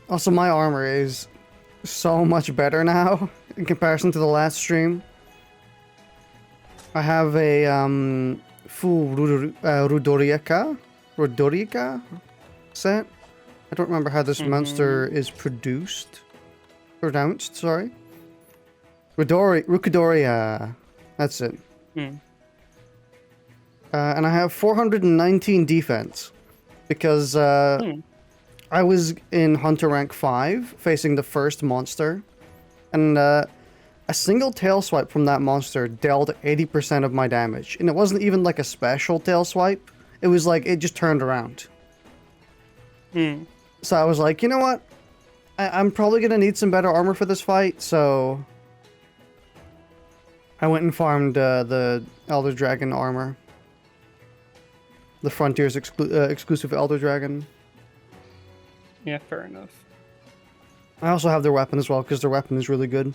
Also, my armor is so much better now in comparison to the last stream. I have a full Rudorica set. I don't remember how this monster is pronounced, sorry. Rukadoria. That's it. And I have 419 defense because I was in Hunter rank 5 facing the first monster, and a single tail swipe from that monster dealt 80% of my damage. And it wasn't even like a special tail swipe. It was like, it just turned around. So I was like, you know what? I'm probably going to need some better armor for this fight, so I went and farmed the Elder Dragon armor. The Frontier's exclusive Elder Dragon. Yeah, fair enough. I also have their weapon as well, because their weapon is really good.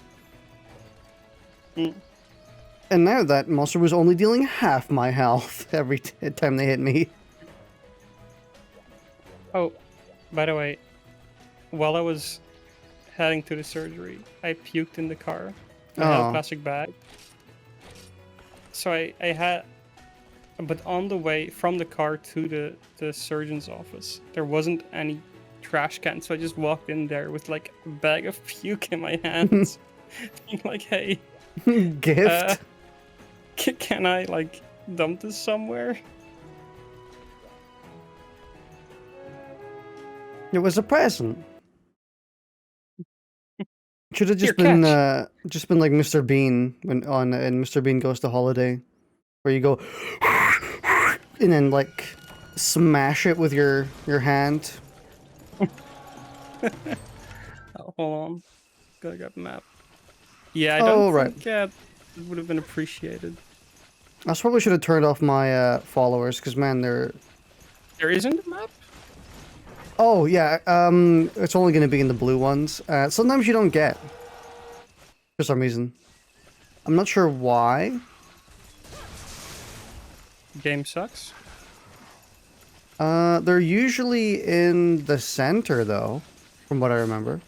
And now that monster was only dealing half my health every time they hit me. Oh, by the way, while I was heading to the surgery, I puked in the car. I had a plastic bag. So I had... But on the way from the car to the surgeon's office, there wasn't any trash can, so I just walked in there with like a bag of puke in my hands. Being like, hey... Gift? Can I, like, dump this somewhere? It was a present. Should have just been like Mr. Bean in Mr. Bean Goes to Holiday, where you go and then like smash it with your hand. Oh, hold on, gotta grab a map. Yeah, I don't think it would have been appreciated. I probably should have turned off my followers, because man, there isn't a map. Oh yeah, it's only going to be in the blue ones. Sometimes you don't get, for some reason. I'm not sure why. Game sucks. They're usually in the center though, from what I remember.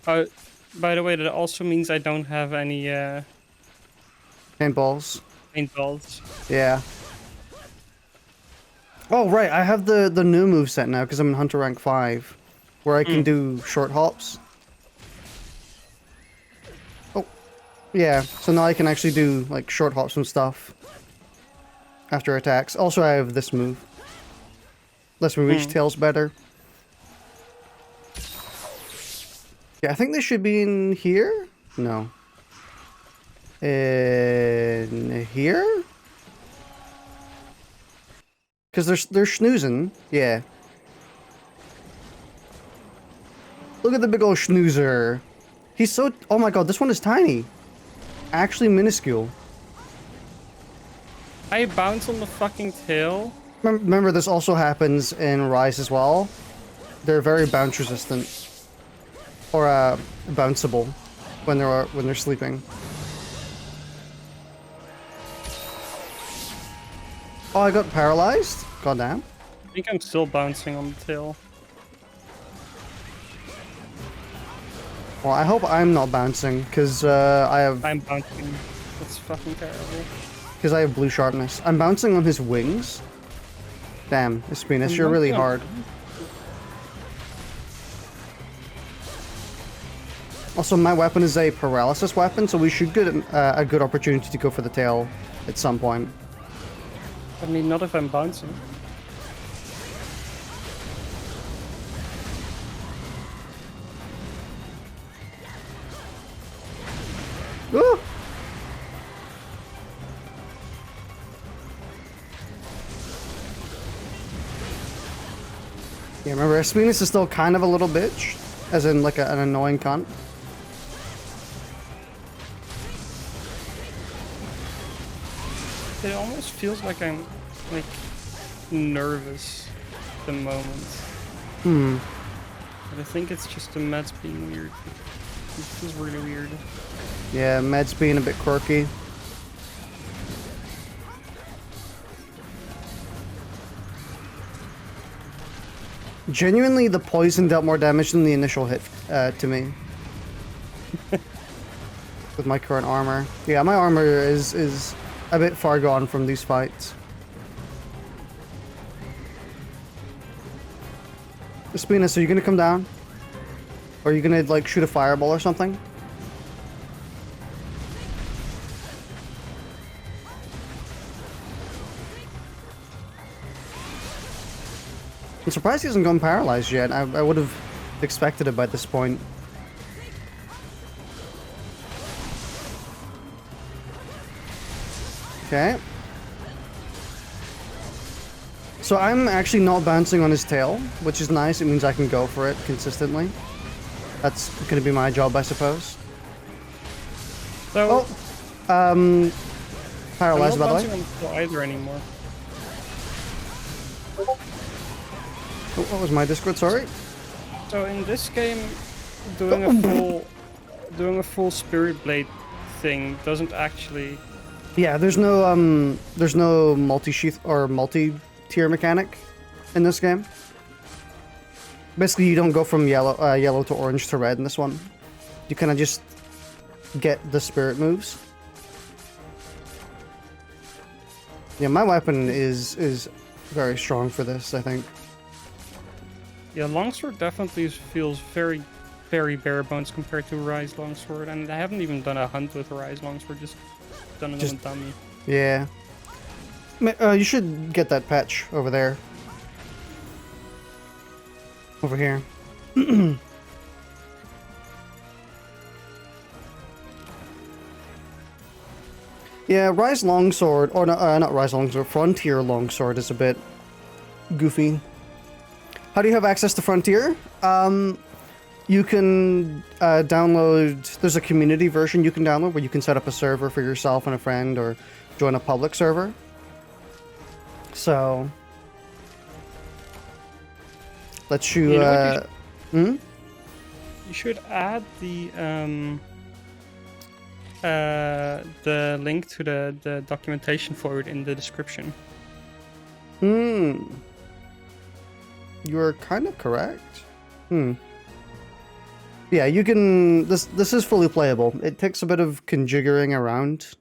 By the way, that also means I don't have any paintballs. Paintballs. Yeah. Oh right, I have the new move set now because I'm in Hunter rank 5, where I can do short hops. Oh, yeah. So now I can actually do like short hops and stuff after attacks. Also, I have this move. Lets me reach tails better. Yeah, I think they should be in here. No. In here? Because they're snoozing. Yeah. Look at the big old snoozer. He's so... Oh my god, this one is tiny. Actually minuscule. I bounce on the fucking tail. Remember, this also happens in Rise as well. They're very bounce resistant. Or bounceable when they're sleeping. Oh, I got paralyzed? Goddamn. I think I'm still bouncing on the tail. Well, I hope I'm not bouncing, because I'm bouncing. That's fucking terrible. Because I have blue sharpness. I'm bouncing on his wings. Damn, Espinus, you're really hard. Also, my weapon is a paralysis weapon, so we should get a good opportunity to go for the tail at some point. I mean, not if I'm bouncing. Ooh! Yeah, remember, Espinus is still kind of a little bitch, as in like an annoying cunt. It almost feels like I'm, like, nervous at the moment. But I think it's just the meds being weird. It feels really weird. Yeah, meds being a bit quirky. Genuinely, the poison dealt more damage than the initial hit to me. With my current armor. Yeah, my armor is a bit far gone from these fights. Spinus, are you gonna come down? Or are you gonna, like, shoot a fireball or something? I'm surprised he hasn't gone paralyzed yet. I would have expected it by this point. Okay. So I'm actually not bouncing on his tail, which is nice. It means I can go for it consistently. That's going to be my job, I suppose. So, paralyzed, by the way. I'm not bouncing on the tail either anymore. Oh, what was my Discord? Sorry. So in this game, doing a full Spirit Blade thing doesn't actually. Yeah, there's no multi-sheath or multi-tier mechanic in this game. Basically, you don't go from yellow to orange to red in this one. You kind of just get the spirit moves. Yeah, my weapon is very strong for this, I think. Yeah, Longsword definitely feels very, very bare bones compared to Rise Longsword, and I haven't even done a hunt with Rise Longsword, just done it on a dummy. Yeah. You should get that patch over there. Over here. Yeah, Rise Longsword, or not Rise Longsword, Frontier Longsword is a bit goofy. How do you have access to Frontier? You can download, there's a community version you can download where you can set up a server for yourself and a friend or join a public server. So, let you, you should add the link to the documentation for it in the description. You're kind of correct. Yeah, you can. This is fully playable. It takes a bit of conjuring around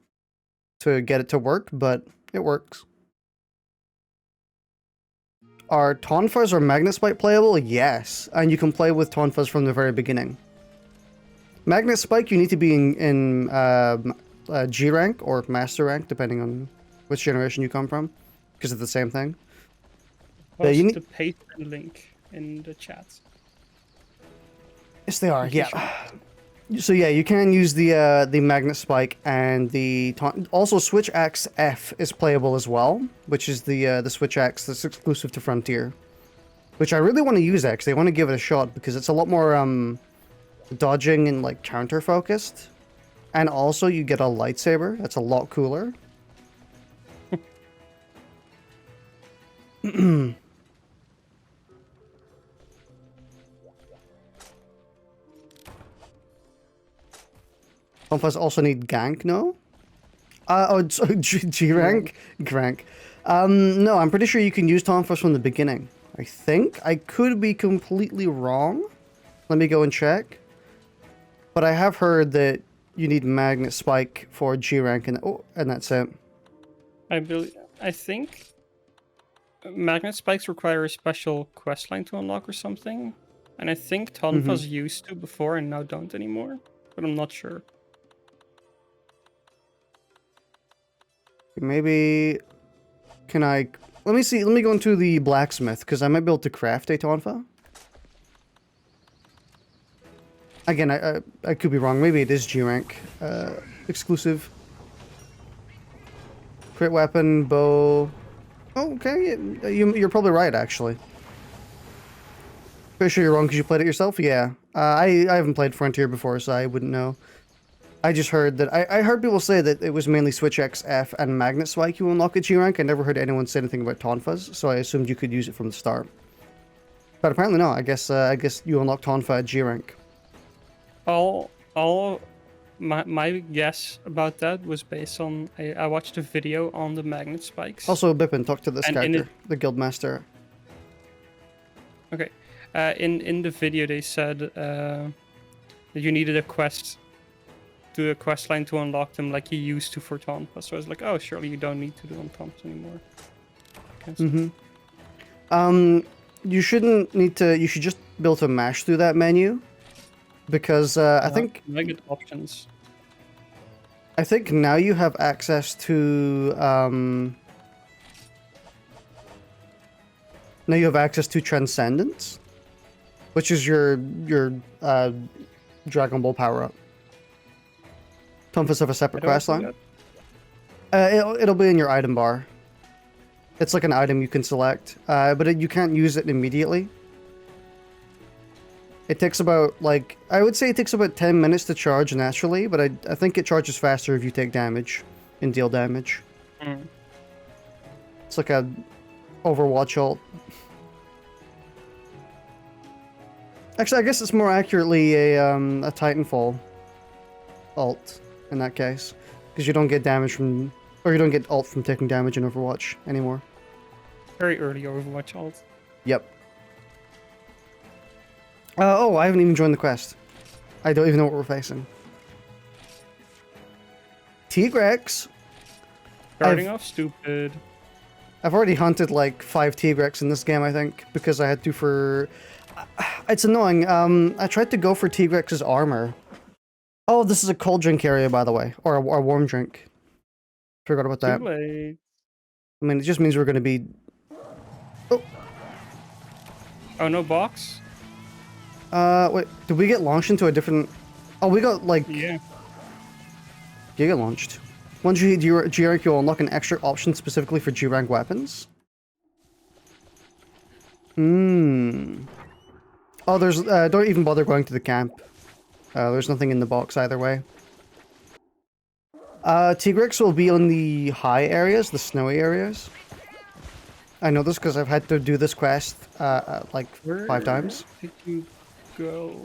to get it to work, but it works. Are Tonfas or Magnet Spike playable? Yes, and you can play with Tonfas from the very beginning. Magnet Spike, you need to be in G rank or Master rank, depending on which generation you come from, because it's the same thing. Post the paste and link in the chat. Yes, they are. Yeah. So yeah, you can use the Magnet Spike and the also Switch Axe F is playable as well, which is the Switch Axe that's exclusive to Frontier, which I really want to use actually. I want to give it a shot because it's a lot more dodging and like counter focused, and also you get a lightsaber that's a lot cooler. Tonfas also need gank, no? G rank? Grank. No, I'm pretty sure you can use Tonfas from the beginning. I think. I could be completely wrong. Let me go and check. But I have heard that you need Magnet Spike for G rank, and that's it. I think Magnet Spikes require a special questline to unlock or something. And I think Tonfas used to before and now don't anymore. But I'm not sure. Maybe... Can I... Let me see. Let me go into the blacksmith, because I might be able to craft a Tonfa. Again, I could be wrong. Maybe it is G rank. Exclusive. Crit weapon, bow... Oh, okay. You're probably right, actually. Pretty sure you're wrong because you played it yourself? Yeah. I haven't played Frontier before, so I wouldn't know. I just heard that... I heard people say that it was mainly Switch X, F, and Magnet Spike you unlock at G rank. I never heard anyone say anything about Tonfas, so I assumed you could use it from the start. But apparently no. I guess you unlock Tonfa at G rank. My guess about that was based on... I watched a video on the Magnet Spikes. Also, Bipin, talk to this character, the Guildmaster. Okay. In the video they said that you needed a quest, do a quest line to unlock them like you used to for Tompa. So I was like, oh, surely you don't need to do on Tompa anymore. You shouldn't need to. You should just be able to mash through that menu, because I think I get options. I think now you have access to now you have access to Transcendence, which is your Dragon Ball power up. Tompha's have a separate quest line. It'll be in your item bar. It's like an item you can select, but you can't use it immediately. It takes about, like, I would say it takes about 10 minutes to charge naturally, but I think it charges faster if you take damage and deal damage. It's like a Overwatch ult. Actually, I guess it's more accurately a Titanfall ult in that case, because you don't get damage from, or you don't get ult from taking damage in Overwatch anymore. Very early Overwatch ult. Yep. Oh, I haven't even joined the quest. I don't even know what we're facing. Tigrex. Starting off stupid. I've already hunted like 5 Tigrex in this game, I think, because I had to for... It's annoying. I tried to go for Tigrex's armor. Oh, this is a cold drink area, by the way. Or a warm drink. Forgot about that. Too late. I mean, it just means we're going to be... Oh. Oh, no box? Wait, did we get launched into a different... Oh, we got, like... Yeah. You get launched. Once you hit G rank, you'll unlock an extra option specifically for G rank weapons. Oh, there's... don't even bother going to the camp. There's nothing in the box either way. Tigrex will be on the high areas, the snowy areas. I know this because I've had to do this quest, like, 5 times. Where did you go?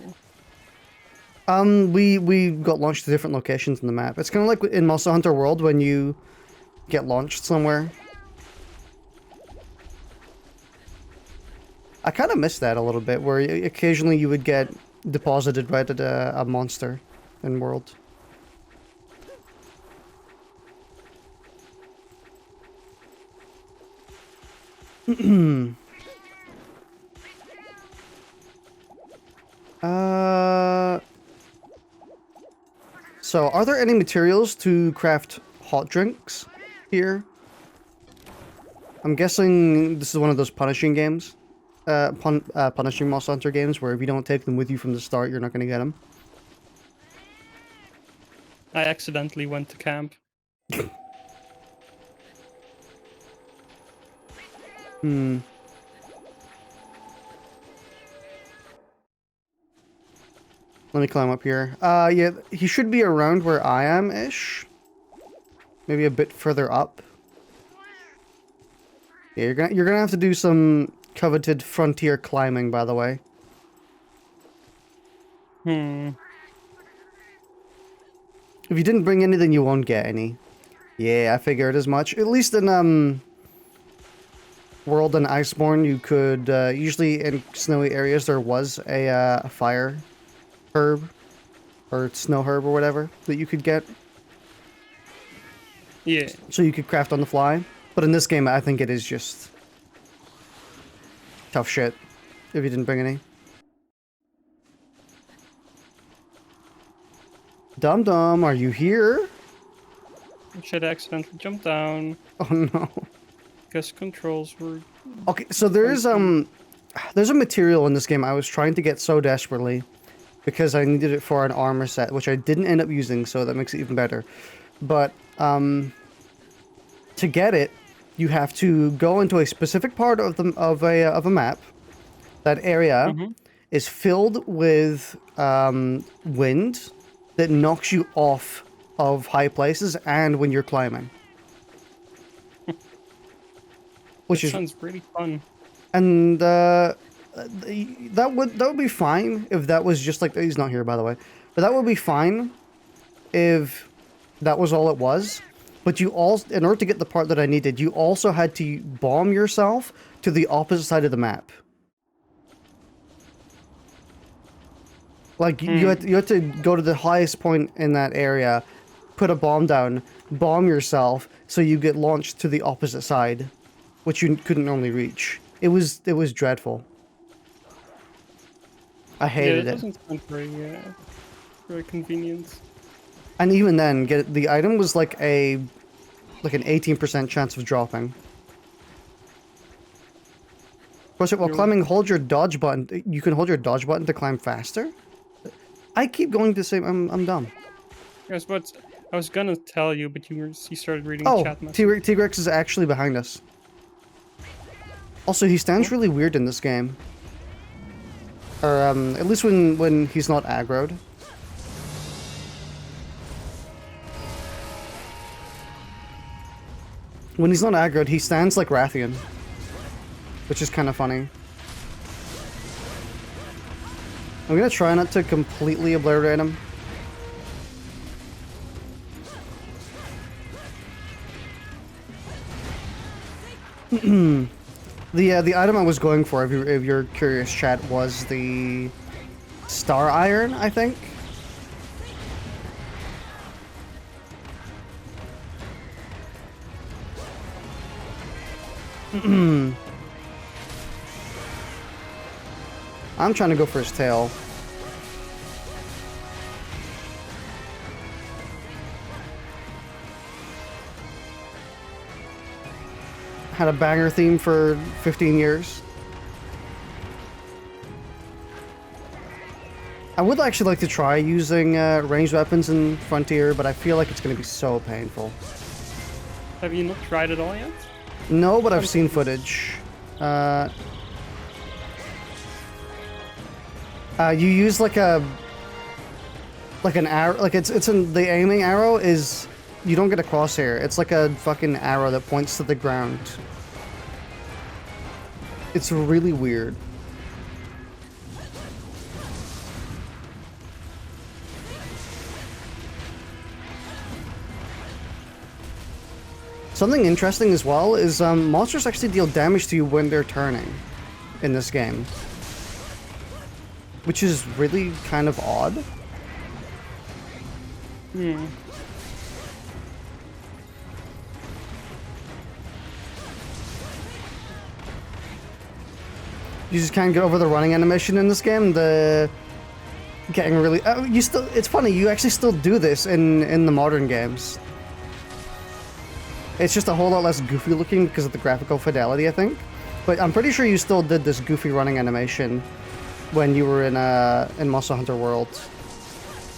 We got launched to different locations in the map. It's kind of like in Monster Hunter World when you get launched somewhere. I kind of missed that a little bit, where occasionally you would get deposited right at a monster in World. So, are there any materials to craft hot drinks here? I'm guessing this is one of those punishing games. Punishing Monster Hunter games where if you don't take them with you from the start, you're not going to get them. I accidentally went to camp. Let me climb up here. Yeah, he should be around where I am-ish. Maybe a bit further up. Yeah, you're gonna have to do some coveted frontier climbing, by the way. If you didn't bring any, then you won't get any. Yeah, I figured as much. At least in World and Iceborne, you could usually in snowy areas there was a fire herb or snow herb or whatever that you could get. Yeah. So you could craft on the fly. But in this game, I think it is just tough shit if you didn't bring any. Dum Dum, are you here? Should accidentally jump down. Oh no. Guess controls were... Okay, so there's a material in this game I was trying to get so desperately because I needed it for an armor set, which I didn't end up using, so that makes it even better. But to get it, you have to go into a specific part of a map. That area is filled with wind that knocks you off of high places and when you're climbing. Which sounds really fun. And that would be fine if that was just like, he's not here by the way, but that would be fine if that was all it was. But you also, in order to get the part that I needed, you also had to bomb yourself to the opposite side of the map. Like you had to go to the highest point in that area, put a bomb down, bomb yourself, so you get launched to the opposite side, which you couldn't normally reach. It was dreadful. I hated it. it. Doesn't sound very convenient. And even then, the item was like an 18% chance of dropping. Of course, while climbing, hold your dodge button. You can hold your dodge button to climb faster. I keep going to say I'm dumb. Yes, but I was gonna tell you, but you started reading Oh, chat message. T-Rex is actually behind us. Also, he stands really weird in this game. Or at least when he's not aggroed. When he's not aggroed, he stands like Rathian, which is kind of funny. I'm gonna try not to completely obliterate him. The item I was going for, if you're curious, chat, was the Star Iron, I think. I'm trying to go for his tail. Had a banger theme for 15 years. I would actually like to try using ranged weapons in Frontier, but I feel like it's going to be so painful. Have you not tried it all yet? No, but I've seen footage. You use like an arrow, like the aiming arrow is, you don't get a crosshair. It's like a fucking arrow that points to the ground. It's really weird. Something interesting as well is monsters actually deal damage to you when they're turning in this game, which is really kind of odd. Hmm. You just can't get over the running animation in this game. The getting really it's funny, you actually still do this in the modern games. It's just a whole lot less goofy looking because of the graphical fidelity, I think. But I'm pretty sure you still did this goofy running animation when you were in Monster Hunter World.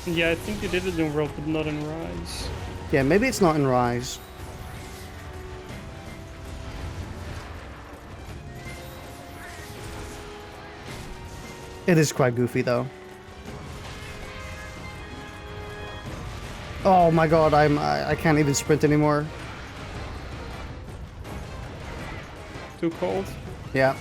Yeah, I think you did it in World, but not in Rise. Yeah, maybe it's not in Rise. It is quite goofy, though. Oh my god, I can't even sprint anymore. Too cold? Yeah.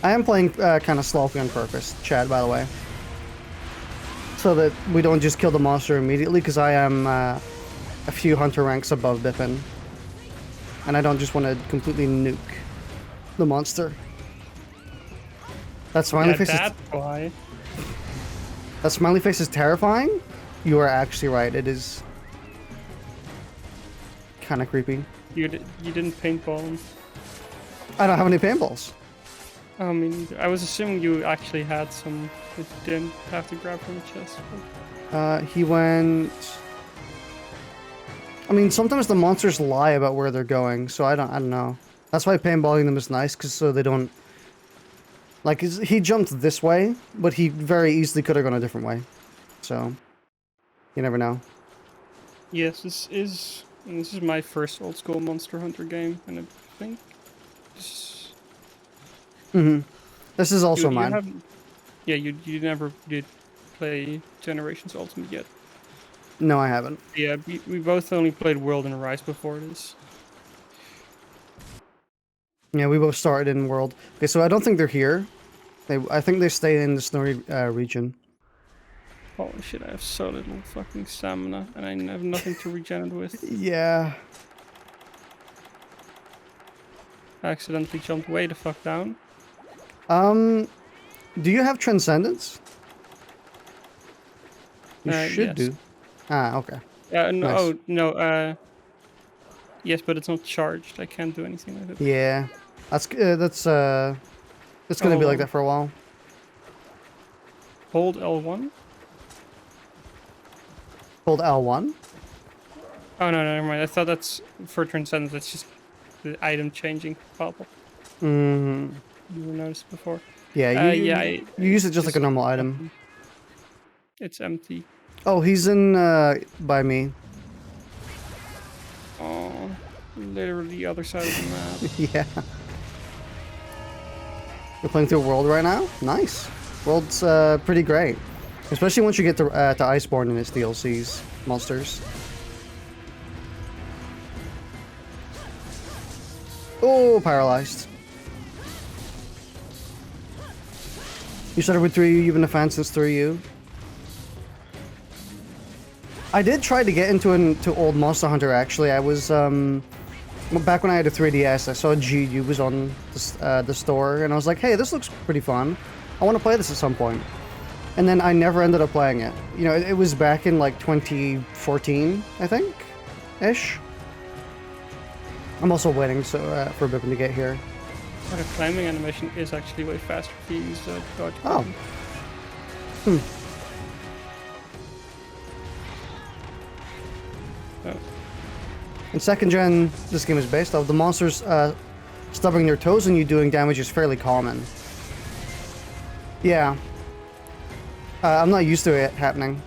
I am playing kind of slowly on purpose, Chad, by the way. So that we don't just kill the monster immediately, because I am a few hunter ranks above Bipin. And I don't just want to completely nuke the monster. That smiley face that's why. That smiley face is terrifying? You are actually right, it is kind of creepy. You didn't paintball him. I don't have any paintballs. I mean, I was assuming you actually had some that you didn't have to grab from the chest. He went... I mean, sometimes the monsters lie about where they're going, so I don't know. That's why paintballing them is nice, because so they don't... Like, he jumped this way, but he very easily could have gone a different way. So, you never know. Yes, this is my first old school Monster Hunter game, and I think this... This is also mine. You never did play Generations Ultimate yet. No, I haven't. Yeah, we both only played World and Rise before this. Yeah, we both started in World. Okay, so I don't think they're here. I think they stay in the snowy region. Holy shit, I have so little fucking stamina, and I have nothing to regenerate with. Yeah. I accidentally jumped way the fuck down. Do you have Transcendence? You should yes. do. Ah, okay. No, Nice. oh, no, yes, but it's not charged. I can't do anything with it. Yeah. That's it's gonna be like that for a while. Hold L1? Hold L1? Oh, no, never mind. I thought that's for Transcendence. It's just the item changing pop-up. Mm-hmm. You noticed before. Yeah, you use it just like a normal item. It's empty. Oh, he's in by me. Oh, literally the other side of the map. Yeah. You're playing through a world right now? Nice. World's pretty great. Especially once you get to Iceborne and its DLCs, monsters. Oh, paralyzed. You started with 3U, you've been a fan since 3U. I did try to get into old Monster Hunter actually. I was back when I had a 3DS, I saw GU was on the store and I was like, hey, this looks pretty fun. I want to play this at some point. And then I never ended up playing it. You know, it was back in like 2014, I think, ish. I'm also waiting for Bipin to get here. But the climbing animation is actually way faster if you use the dodge Oh. button. Hmm. Oh. In second gen, this game is based off, the monsters stubbing their toes and you doing damage is fairly common. Yeah. I'm not used to it happening.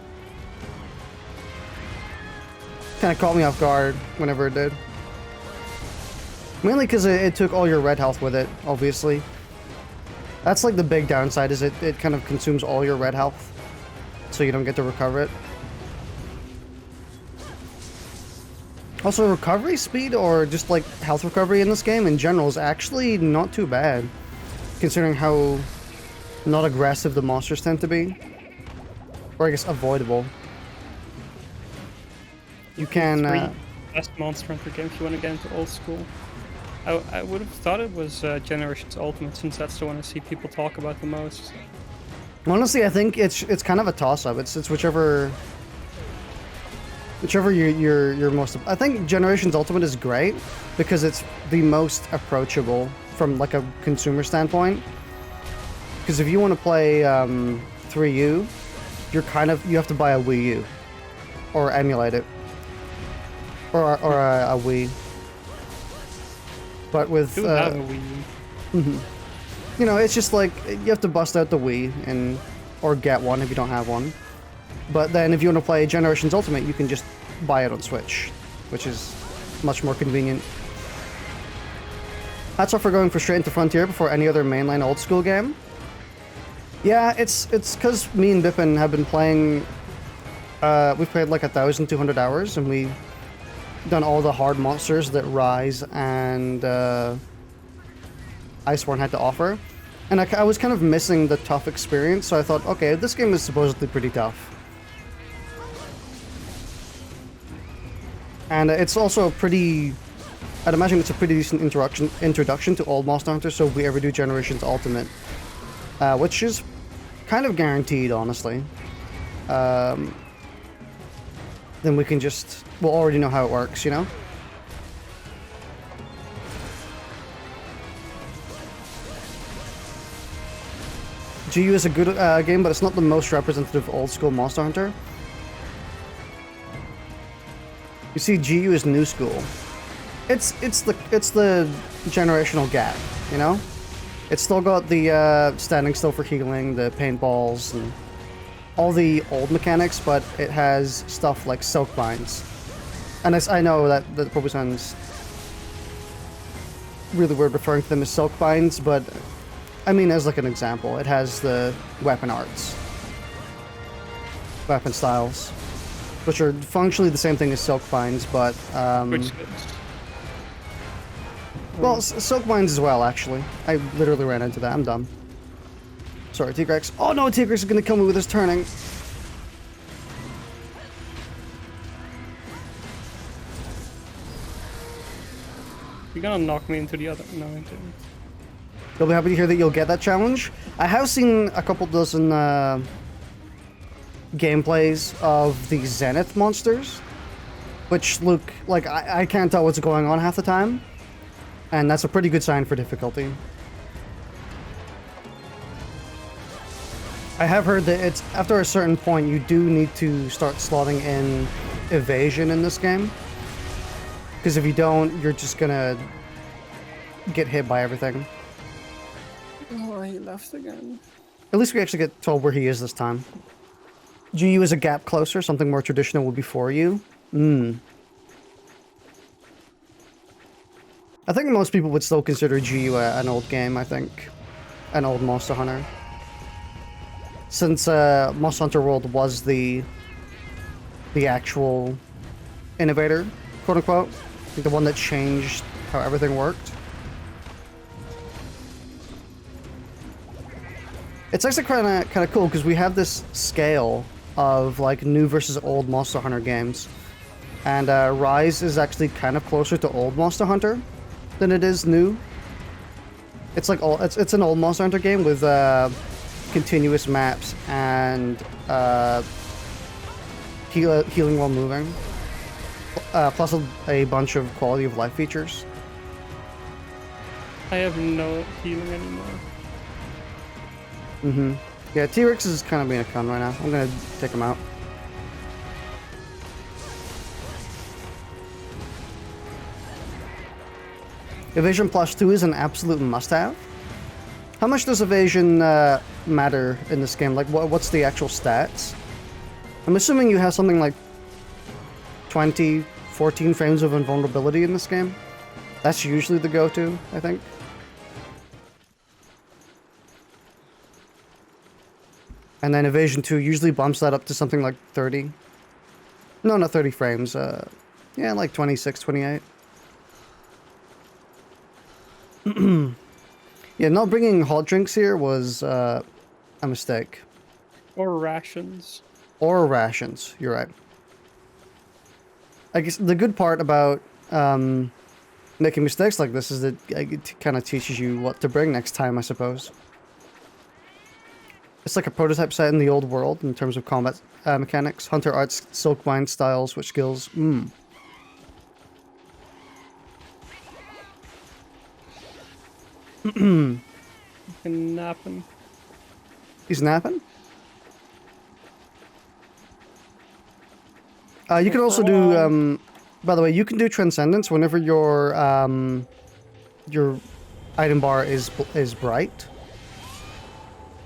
Kind of caught me off guard whenever it did. Mainly because it took all your red health with it, obviously. That's like the big downside, is it kind of consumes all your red health. So you don't get to recover it. Also, recovery speed, or just like health recovery in this game in general, is actually not too bad. Considering how not aggressive the monsters tend to be. Or I guess avoidable. You can... best Monster Hunter game if you want to get into old school. I would have thought it was Generations Ultimate, since that's the one I see people talk about the most. Honestly, I think it's kind of a toss-up. It's whichever you're most... I think Generations Ultimate is great because it's the most approachable from like a consumer standpoint. Because if you want to play 3U, you have to buy a Wii U or emulate it, or a Wii. But with Do have a Wii U. you know, it's just like you have to bust out the Wii or get one if you don't have one. But then if you want to play Generations Ultimate, you can just buy it on Switch, which is much more convenient. Hats off for going for straight into Frontier before any other mainline old school game. Yeah, it's because me and Bipin have been playing. We've played like 1,200 hours, and we've done all the hard monsters that Rise and Iceborne had to offer. And I was kind of missing the tough experience, so I thought, okay, this game is supposedly pretty tough. And it's also a pretty... I'd imagine it's a pretty decent introduction to old Monster Hunter, so if we ever do Generations Ultimate. Which is kind of guaranteed, honestly. Then we can just... We'll already know how it works, you know? GU is a good game, but it's not the most representative old-school Monster Hunter. You see, GU is new school. It's the generational gap, you know? It's still got the standing still for healing, the paintballs, and all the old mechanics, but it has stuff like silk binds. And I know that probably sounds really weird referring to them as silk binds, but I mean as like an example, it has the weapon arts, weapon styles, which are functionally the same thing as silk binds, but Which well, silk binds as well, actually. I literally ran into that. I'm dumb. Sorry, T-Rex. Oh no, T-Rex is gonna kill me with his turning. You're gonna knock me into the other... No, I didn't. You'll be happy to hear that you'll get that challenge. I have seen a couple dozen gameplays of the Zenith monsters, which look like I can't tell what's going on half the time, and that's a pretty good sign for difficulty. I have heard that it's after a certain point you do need to start slotting in evasion in this game, because if you don't, you're just gonna get hit by everything. Oh, he left again. At least we actually get told where he is this time. GU is a gap closer, something more traditional would be for you. I think most people would still consider GU an old game, I think. An old Monster Hunter. Since Monster Hunter World was the actual innovator, quote-unquote. The one that changed how everything worked. It's actually kind of cool because we have this scale of like new versus old Monster Hunter games, and Rise is actually kind of closer to old Monster Hunter than it is new. It's like it's an old Monster Hunter game with continuous maps and healing while moving, plus a bunch of quality of life features. I have no healing anymore. Yeah, T-Rex is kind of being a con right now. I'm gonna take him out. Evasion +2 is an absolute must-have. How much does evasion matter in this game? Like, what's the actual stats? I'm assuming you have something like 20, 14 frames of invulnerability in this game. That's usually the go-to, I think. And then Evasion 2 usually bumps that up to something like 30. No, not 30 frames. Yeah, like 26, 28. Yeah, not bringing hot drinks here was a mistake. Or rations. Or rations, you're right. I guess the good part about making mistakes like this is that it kind of teaches you what to bring next time, I suppose. It's like a prototype set in the old world in terms of combat mechanics. Hunter arts, silkbind styles, switch skills. Fucking napping. He's napping? You can also do, by the way, you can do Transcendence whenever your item bar is bright.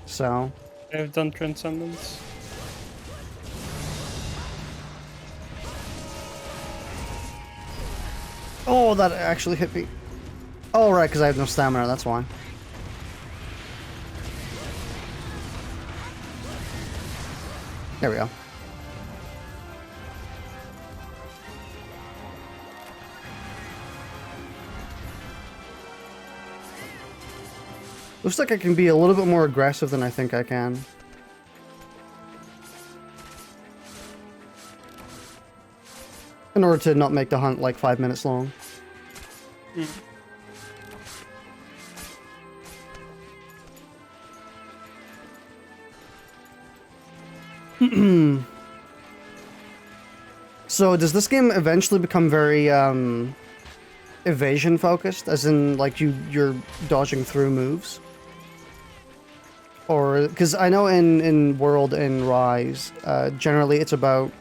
So... I've done Transcendence. Oh, that actually hit me. Oh, right, because I have no stamina, that's why. There we go. Looks like I can be a little bit more aggressive than I think I can. In order to not make the hunt like 5 minutes long. So does this game eventually become very evasion focused, as in like you're dodging through moves? Or because I know in World and Rise, generally it's about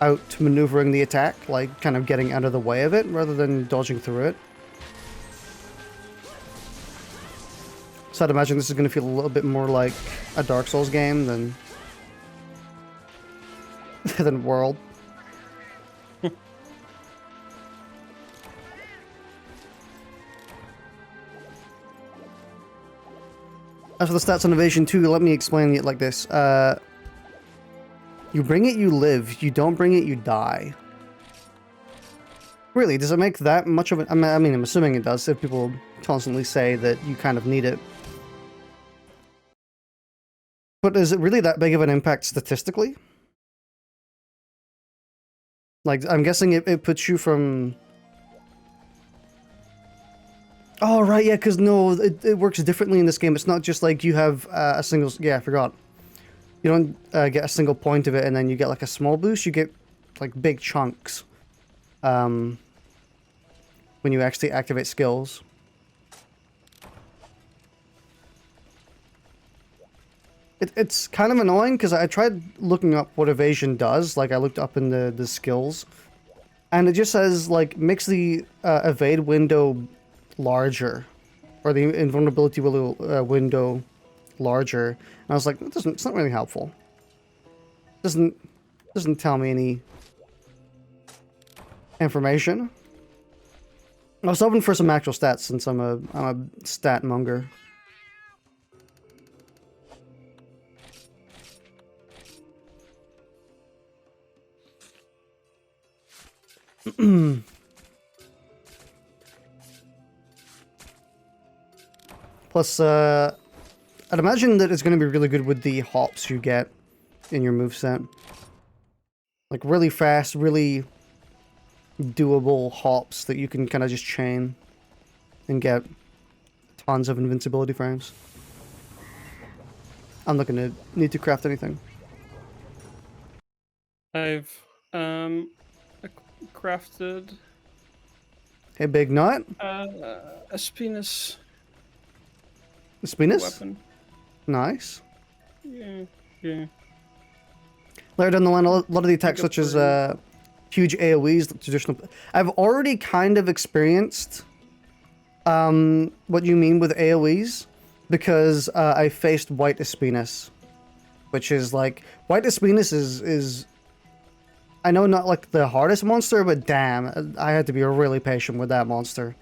out maneuvering the attack, like kind of getting out of the way of it rather than dodging through it. So I'd imagine this is going to feel a little bit more like a Dark Souls game than than World. As for the stats on Evasion 2, let me explain it like this. You bring it, you live. You don't bring it, you die. Really, does it make that much of it? I mean, I'm assuming it does, if people constantly say that you kind of need it. But is it really that big of an impact statistically? Like, I'm guessing it puts you from Oh, right, yeah, because no, it works differently in this game. It's not just like you have a single... Yeah, I forgot. You don't get a single point of it and then you get like a small boost. You get like big chunks when you actually activate skills. It's kind of annoying because I tried looking up what evasion does. Like I looked up in the skills and it just says like makes the evade window larger or the invulnerability window larger. And I was like, it's not really helpful. Doesn't tell me any information. I was hoping for some actual stats since I'm a stat monger. Plus, I'd imagine that it's going to be really good with the hops you get in your moveset. Like really fast, really doable hops that you can kind of just chain and get tons of invincibility frames. I'm not going to need to craft anything. I've crafted Hey, big nut. a Spinus. A Spinus? Weapon. Nice. Yeah, yeah. Later down the line, a lot of the attacks, such as huge AoEs, the traditional. I've already kind of experienced what you mean with AoEs because I faced White Espinus, which is like White Espinus is. I know not like the hardest monster, but damn, I had to be really patient with that monster.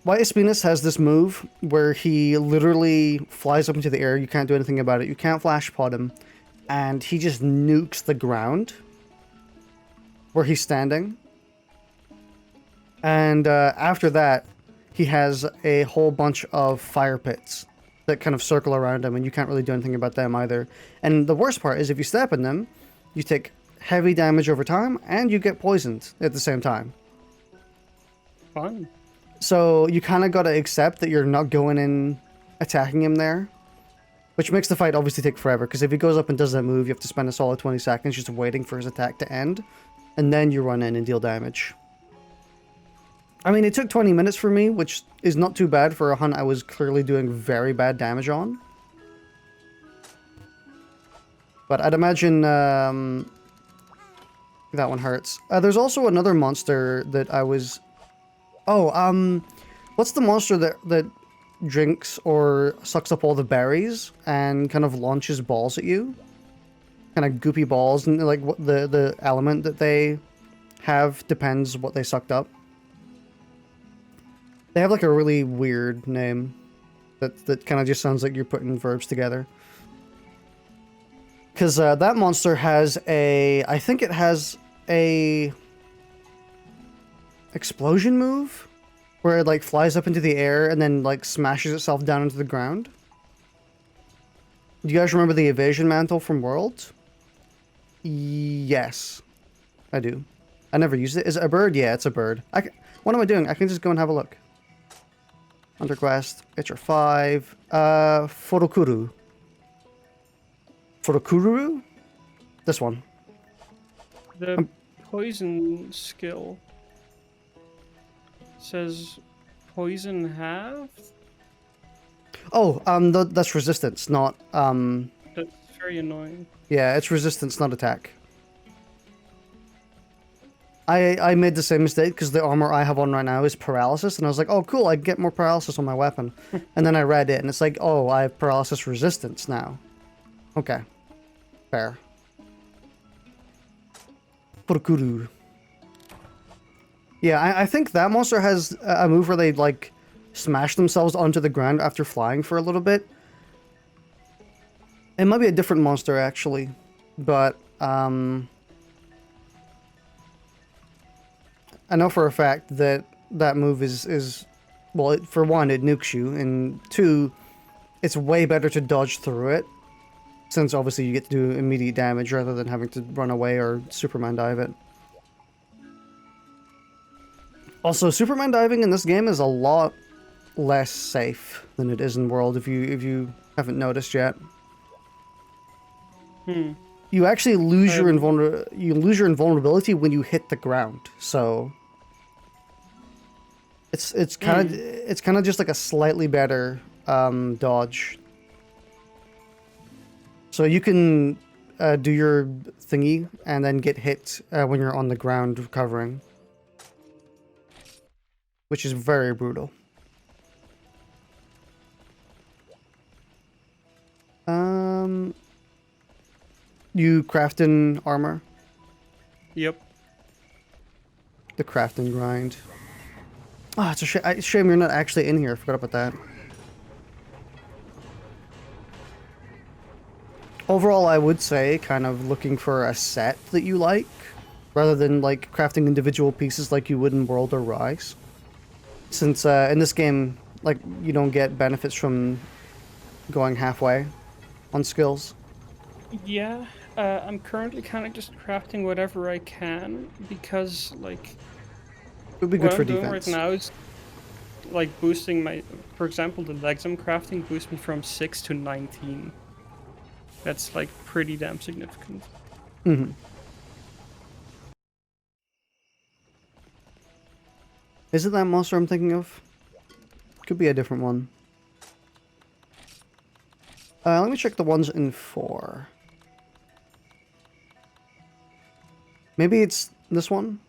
White Espinus has this move where he literally flies up into the air. You can't do anything about it. You can't flash pod him. And he just nukes the ground where he's standing. And after that, he has a whole bunch of fire pits that kind of circle around him, and you can't really do anything about them either. And the worst part is if you step in them, you take heavy damage over time, and you get poisoned at the same time. Fun. So you kind of got to accept that you're not going in attacking him there, which makes the fight obviously take forever, because if he goes up and does that move, you have to spend a solid 20 seconds just waiting for his attack to end, and then you run in and deal damage. I mean, it took 20 minutes for me, which is not too bad for a hunt I was clearly doing very bad damage on. But I'd imagine that one hurts. There's also another monster that I was... Oh, what's the monster that drinks or sucks up all the berries and kind of launches balls at you? Kind of goopy balls, and like what the element that they have depends what they sucked up. They have like a really weird name that kind of just sounds like you're putting verbs together. Because that monster has a... I think it has a... explosion move? Where it like flies up into the air and then like smashes itself down into the ground. Do you guys remember the Evasion mantle from Worlds? Yes. I do. I never used it. Is it a bird? Yeah, it's a bird. What am I doing? I can just go and have a look. Underquest, HR 5, Photokuru. Photokuru? This one. The poison skill says poison half? Oh, that's resistance, not, That's very annoying. Yeah, it's resistance, not attack. I made the same mistake because the armor I have on right now is paralysis, and I was like, oh cool, I can get more paralysis on my weapon. And then I read it, and it's like, oh, I have paralysis resistance now. Okay. Fair. Purukuru. Yeah, I think that monster has a move where they, like, smash themselves onto the ground after flying for a little bit. It might be a different monster, actually. But, I know for a fact that that move is well, for one, it nukes you, and two, it's way better to dodge through it, since obviously you get to do immediate damage rather than having to run away or Superman dive it. Also, Superman diving in this game is a lot less safe than it is in World, if you haven't noticed yet. You actually lose your invulnerability when you hit the ground. So it's kind of just like a slightly better dodge. So you can do your thingy and then get hit when you're on the ground recovering, which is very brutal. You crafting armor? Yep. The crafting grind. Oh, it's a shame you're not actually in here. I forgot about that. Overall, I would say kind of looking for a set that you like, rather than like crafting individual pieces like you would in World or Rise. Since in this game, like, you don't get benefits from going halfway on skills. Yeah, I'm currently kind of just crafting whatever I can because, like, It would be good what for I'm doing defense. right now is like boosting my, for example, the legs I'm crafting boost me from 6 to 19. That's like pretty damn significant. Mm-hmm. Is it that monster I'm thinking of? Could be a different one. Let me check the ones in 4. Maybe it's this one?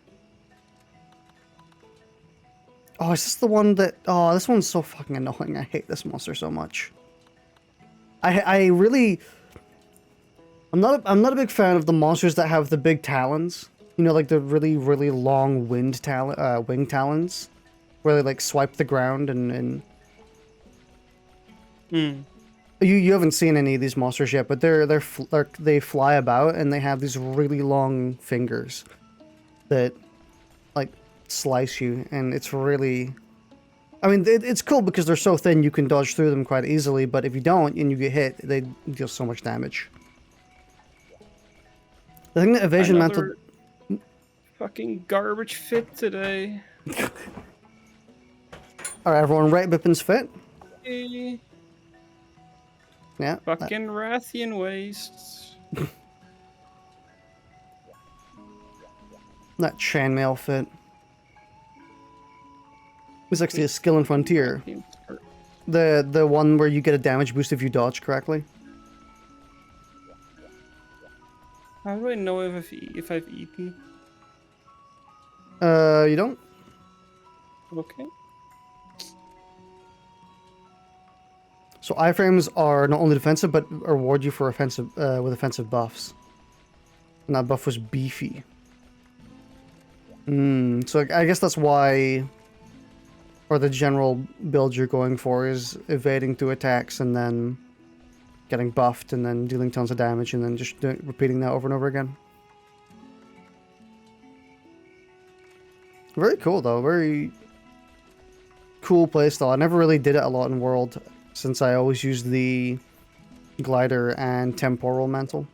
Oh, is this the one that... Oh, this one's so fucking annoying. I hate this monster so much. I really... I'm not a big fan of the monsters that have the big talons. You know, like the really, really long wing talons. Where they, like, swipe the ground and... You haven't seen any of these monsters yet, but they fly about and they have these really long fingers that, like, slice you, and it's really... I mean, it's cool because they're so thin you can dodge through them quite easily, but if you don't and you get hit, they deal so much damage. I think the evasion mantle... Fucking garbage fit today. Alright, everyone, rate Bipin's fit. Hey. Yeah. Fucking Rathian wastes. That chainmail fit. It's actually a skill in Frontier. The one where you get a damage boost if you dodge correctly. How do I know if I've eaten? You don't? Okay. So iframes are not only defensive, but reward you for offensive with offensive buffs. And that buff was beefy. So I guess that's why, or the general build you're going for is evading through attacks and then getting buffed and then dealing tons of damage and then just repeating that over and over again. Very cool though, very cool playstyle. I never really did it a lot in World, since I always used the glider and temporal mantle.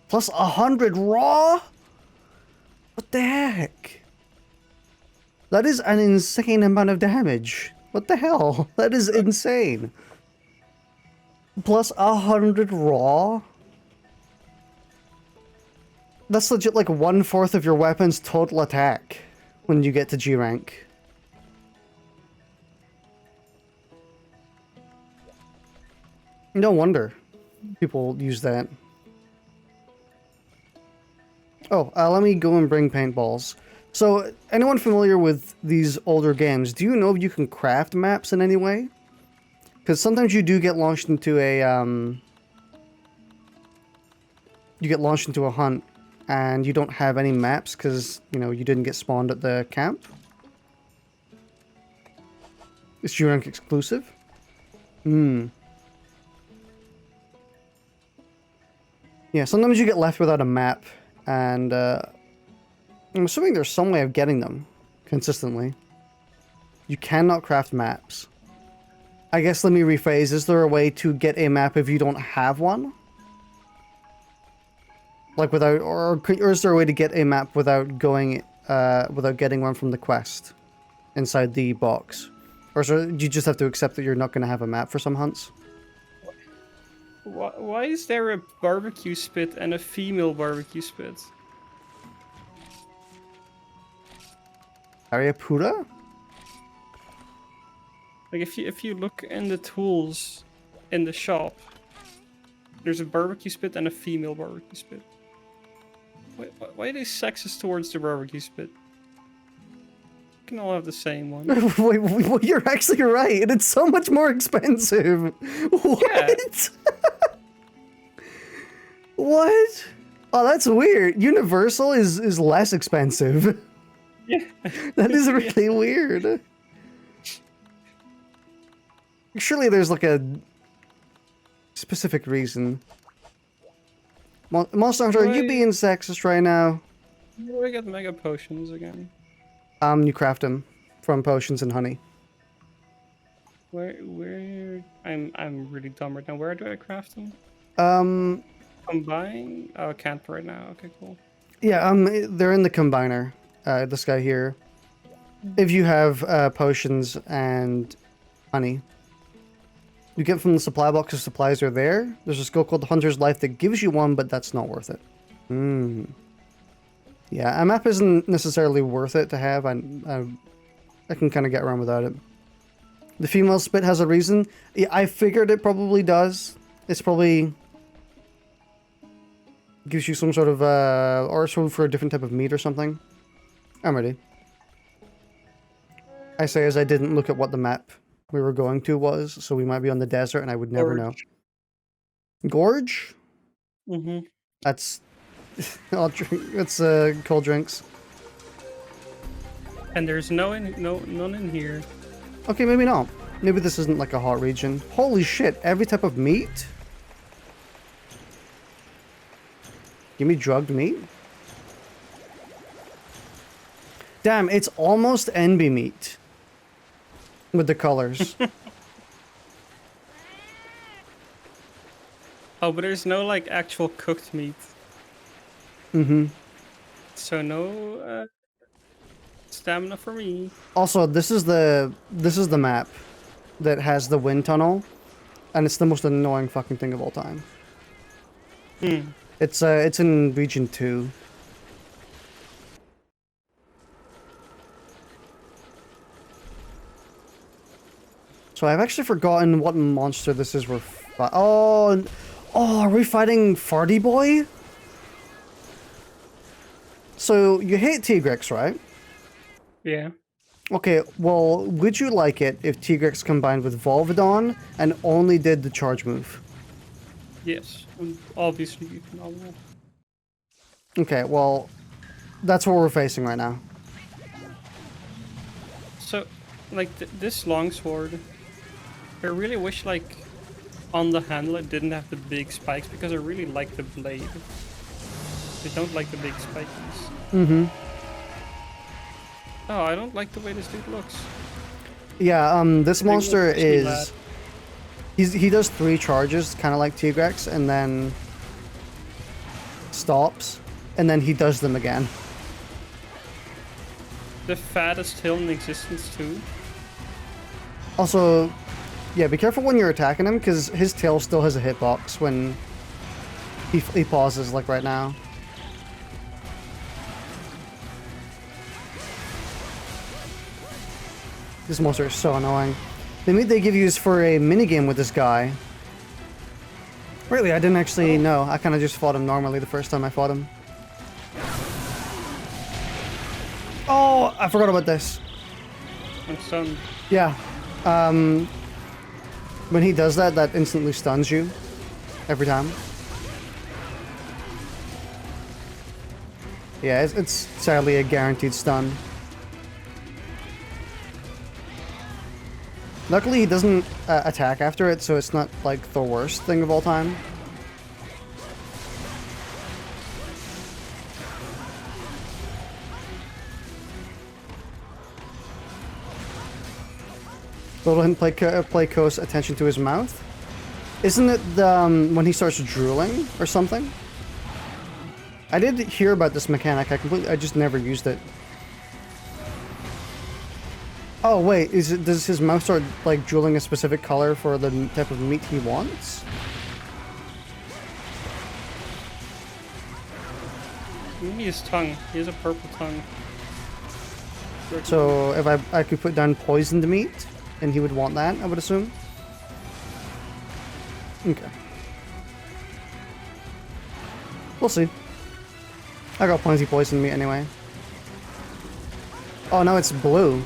Plus 100 raw? What the heck? That is an insane amount of damage. What the hell? That is insane. Plus 100 raw? That's legit like 1/4 of your weapon's total attack when you get to G rank. No wonder people use that. Oh, let me go and bring paintballs. So, anyone familiar with these older games, do you know if you can craft maps in any way? Because sometimes you do get launched into a, you get launched into a hunt, and you don't have any maps because, you know, you didn't get spawned at the camp. Is G-Rank exclusive? Yeah, sometimes you get left without a map, and I'm assuming there's some way of getting them consistently. You cannot craft maps. I guess let me rephrase, is there a way to get a map if you don't have one? Like without, or is there a way to get a map without going without getting one from the quest inside the box? Or so you just have to accept that you're not going to have a map for some hunts? Why is there a barbecue spit and a female barbecue spit? Ariapura? Like if you look in the tools in the shop, there's a barbecue spit and a female barbecue spit. Why are they sexist towards the barbecue spit? You can all have the same one. Wait, you're actually right, and it's so much more expensive. What? Yeah. What? Oh, that's weird. Universal is less expensive. Yeah. That is really weird. Surely there's like a specific reason. Monster Hunter, are you being sexist right now? Where do I get mega potions again? You craft them from potions and honey. Where I'm really dumb right now. Where do I craft them? Combine? Oh, I can't right now. Okay, cool. Yeah, they're in the combiner. This guy here. If you have potions and honey, you get from the supply box. The supplies are there. There's a skill called Hunter's Life that gives you one, but that's not worth it. Yeah, a map isn't necessarily worth it to have. I can kind of get around without it. The female spit has a reason. Yeah, I figured it probably does. It's probably gives you some sort of or sort for a different type of meat or something. I'm ready. I say as I didn't look at what the map we were going to was, so we might be on the desert and I would never know. Gorge? Mm-hmm. That's I'll drink. It's cold drinks. And there's none in here. Okay, maybe not. Maybe this isn't like a hot region. Holy shit! Every type of meat. Give me drugged meat. Damn, it's almost NB meat. With the colors. Oh, but there's no like actual cooked meat. Mm-hmm. So no stamina for me. Also, this is the map that has the wind tunnel, and it's the most annoying fucking thing of all time. It's in region 2. So I've actually forgotten what monster this is. Oh, are we fighting Farty Boy? So you hate Tigrex, right? Yeah. Okay, well, would you like it if Tigrex combined with Volvidon and only did the charge move? Yes, obviously you can all. Okay, well, that's what we're facing right now. So, like this longsword, I really wish like on the handle it didn't have the big spikes because I really like the blade. I don't like the big spikies. Mm-hmm. Oh, I don't like the way this dude looks. Yeah, this monster is... He does 3 charges, kind of like Tigrex, and then stops, and then he does them again. The fattest hill in existence too. Also, yeah, be careful when you're attacking him, because his tail still has a hitbox when he pauses, like right now. This monster is so annoying. The meat they give you is for a minigame with this guy. Really, I didn't actually know. I kind of just fought him normally the first time I fought him. Oh, I forgot about this. I'm stunned. Yeah. When he does that, that instantly stuns you. Every time. Yeah, it's sadly a guaranteed stun. Luckily, he doesn't attack after it, so it's not, like, the worst thing of all time. Little him play close attention to his mouth. Isn't it when he starts drooling or something? I did hear about this mechanic. I just never used it. Oh wait, does his mouth start like drooling a specific color for the type of meat he wants? Maybe his tongue. He has a purple tongue. So if I could put down poisoned meat, and he would want that, I would assume. Okay. We'll see. I got plenty poisoned meat anyway. Oh, now it's blue.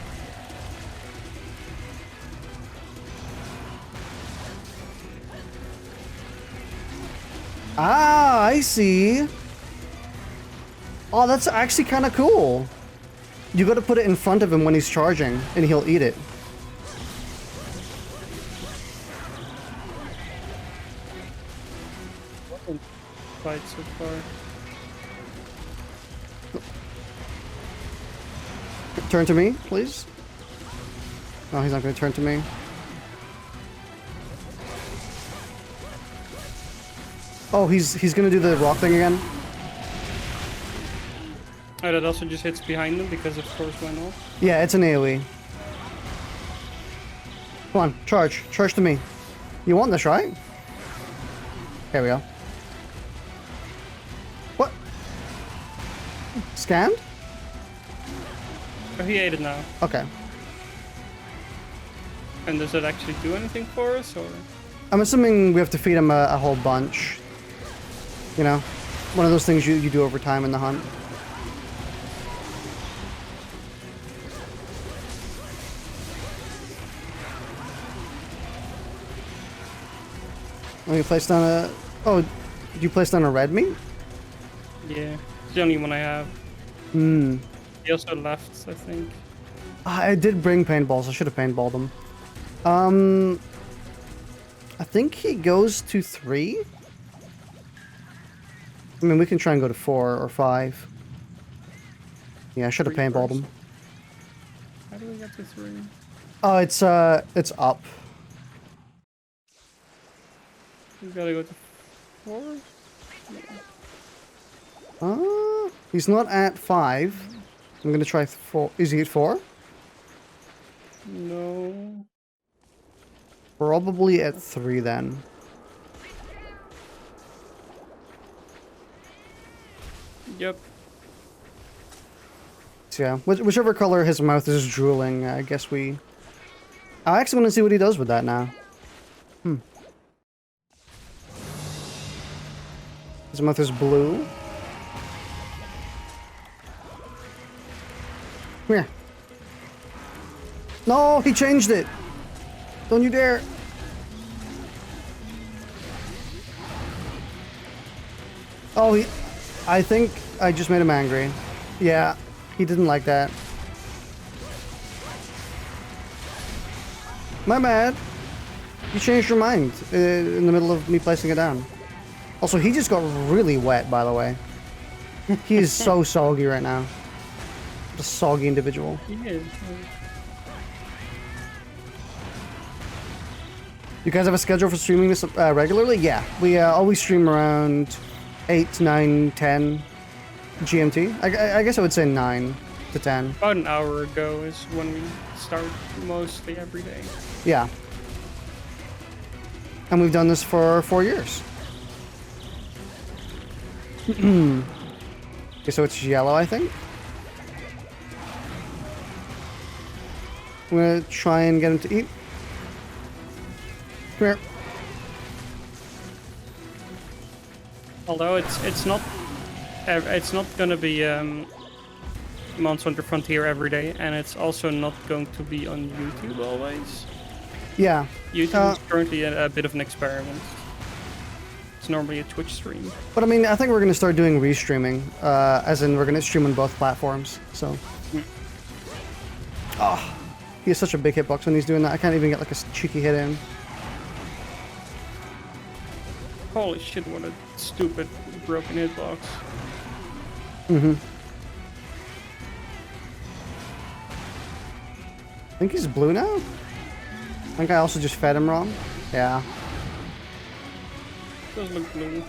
Ah, I see. Oh, that's actually kind of cool. You got to put it in front of him when he's charging, and he'll eat it. Fight so far. Turn to me, please. No, he's not going to turn to me. Oh, he's going to do the rock thing again. Oh, that also just hits behind him because of course went off. Yeah, it's an AoE. Come on, charge. Charge to me. You want this, right? Here we go. What? Scanned? Oh, he ate it now. Okay. And does it actually do anything for us, or? I'm assuming we have to feed him a whole bunch. You know? One of those things you do over time in the hunt. Oh, you placed on a... Oh, did you place down a red meat? Yeah, it's the only one I have. Hmm. He also left, I think. I did bring paintballs. I should have paintballed them. I think he goes to 3. I mean, we can try and go to 4 or 5. Yeah, I should have paintballed him. How do we get to 3? Oh, it's up. We gotta go to 4? He's not at 5. I'm gonna try 4. Is he at 4? No. Probably at 3 then. Yep. So yeah, whichever color his mouth is drooling, I guess we... I actually want to see what he does with that now. His mouth is blue. Come here. No, he changed it. Don't you dare. Oh, I think I just made him angry. Yeah, he didn't like that. My bad. You changed your mind in the middle of me placing it down. Also, he just got really wet, by the way. He is so soggy right now. A soggy individual. He is. You guys have a schedule for streaming this regularly? Yeah, we always stream around 8, 9, 10 GMT. I guess I would say 9 to 10. About an hour ago is when we start mostly every day. Yeah. And we've done this for 4 years. Okay, so it's yellow, I think. I'm gonna try and get him to eat. Come here. Although it's not gonna be Monster Hunter Frontier every day, and it's also not going to be on YouTube always. Yeah. YouTube is currently a bit of an experiment. It's normally a Twitch stream. But I mean, I think we're going to start doing restreaming, as in we're going to stream on both platforms, so. Oh, he has such a big hitbox when he's doing that. I can't even get like a cheeky hit in. Holy shit, what a stupid broken hitbox. I think he's blue now? I think I also just fed him wrong. Yeah. Does look blue.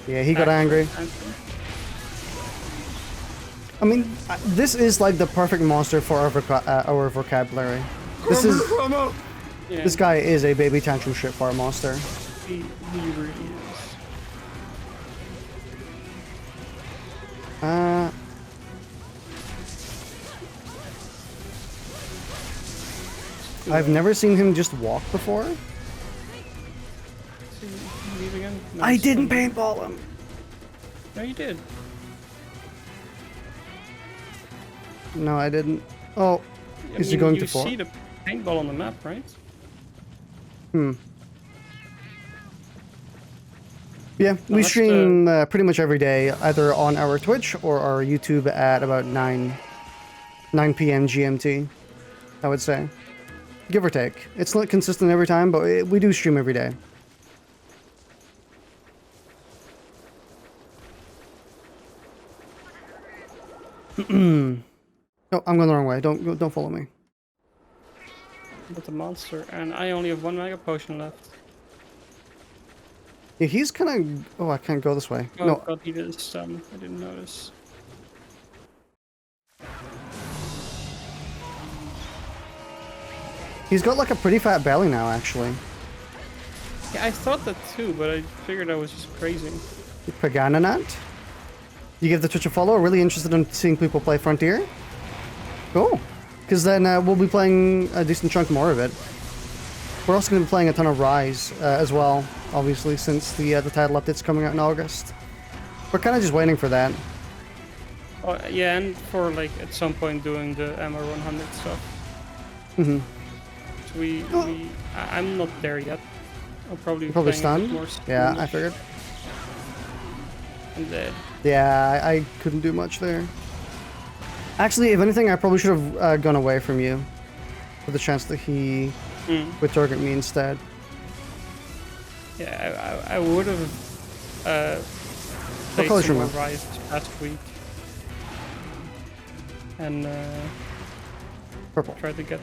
Yeah, he got angry. I mean, this is like the perfect monster for our vocabulary. Yeah, This guy is a baby tantrum shit fire monster. he really is. I've never seen him just walk before. See, leave again? No, I it's didn't fine. paintball him. No, you did. No, I didn't. Oh, I is he mean, going you to 4? see the paintball on the map, right? Yeah, we that's stream pretty much every day, either on our Twitch or our YouTube at about 9 p.m. GMT, I would say. Give or take. It's not consistent every time, but we do stream every day. Oh, I'm going the wrong way. Don't follow me. With the monster, and I only have 1 mega potion left. Yeah, he's kind of... Oh, I can't go this way. Oh No, god, he did stun. I didn't notice. he's got like a pretty fat belly now, actually. Yeah, I thought that too, but I figured I was just crazy. Pagananat. You give the Twitch a follow. Really interested in seeing people play Frontier? Cool. Because then we'll be playing a decent chunk more of it. We're also going to be playing a ton of Rise as well, obviously, since the title update's coming out in August. We're kind of just waiting for that. Oh, yeah, and for like at some point doing the MR100 stuff. Mm-hmm. So I'm not there yet. I'll probably be Probably playing a bit stunned? more Yeah, I skirmish. figured. I'm dead. Yeah, I couldn't do much there. Actually, if anything, I probably should have gone away from you. With the chance that he would target me instead. Yeah, I would have played colors some more remove? Rise this past week. And Purple. tried to get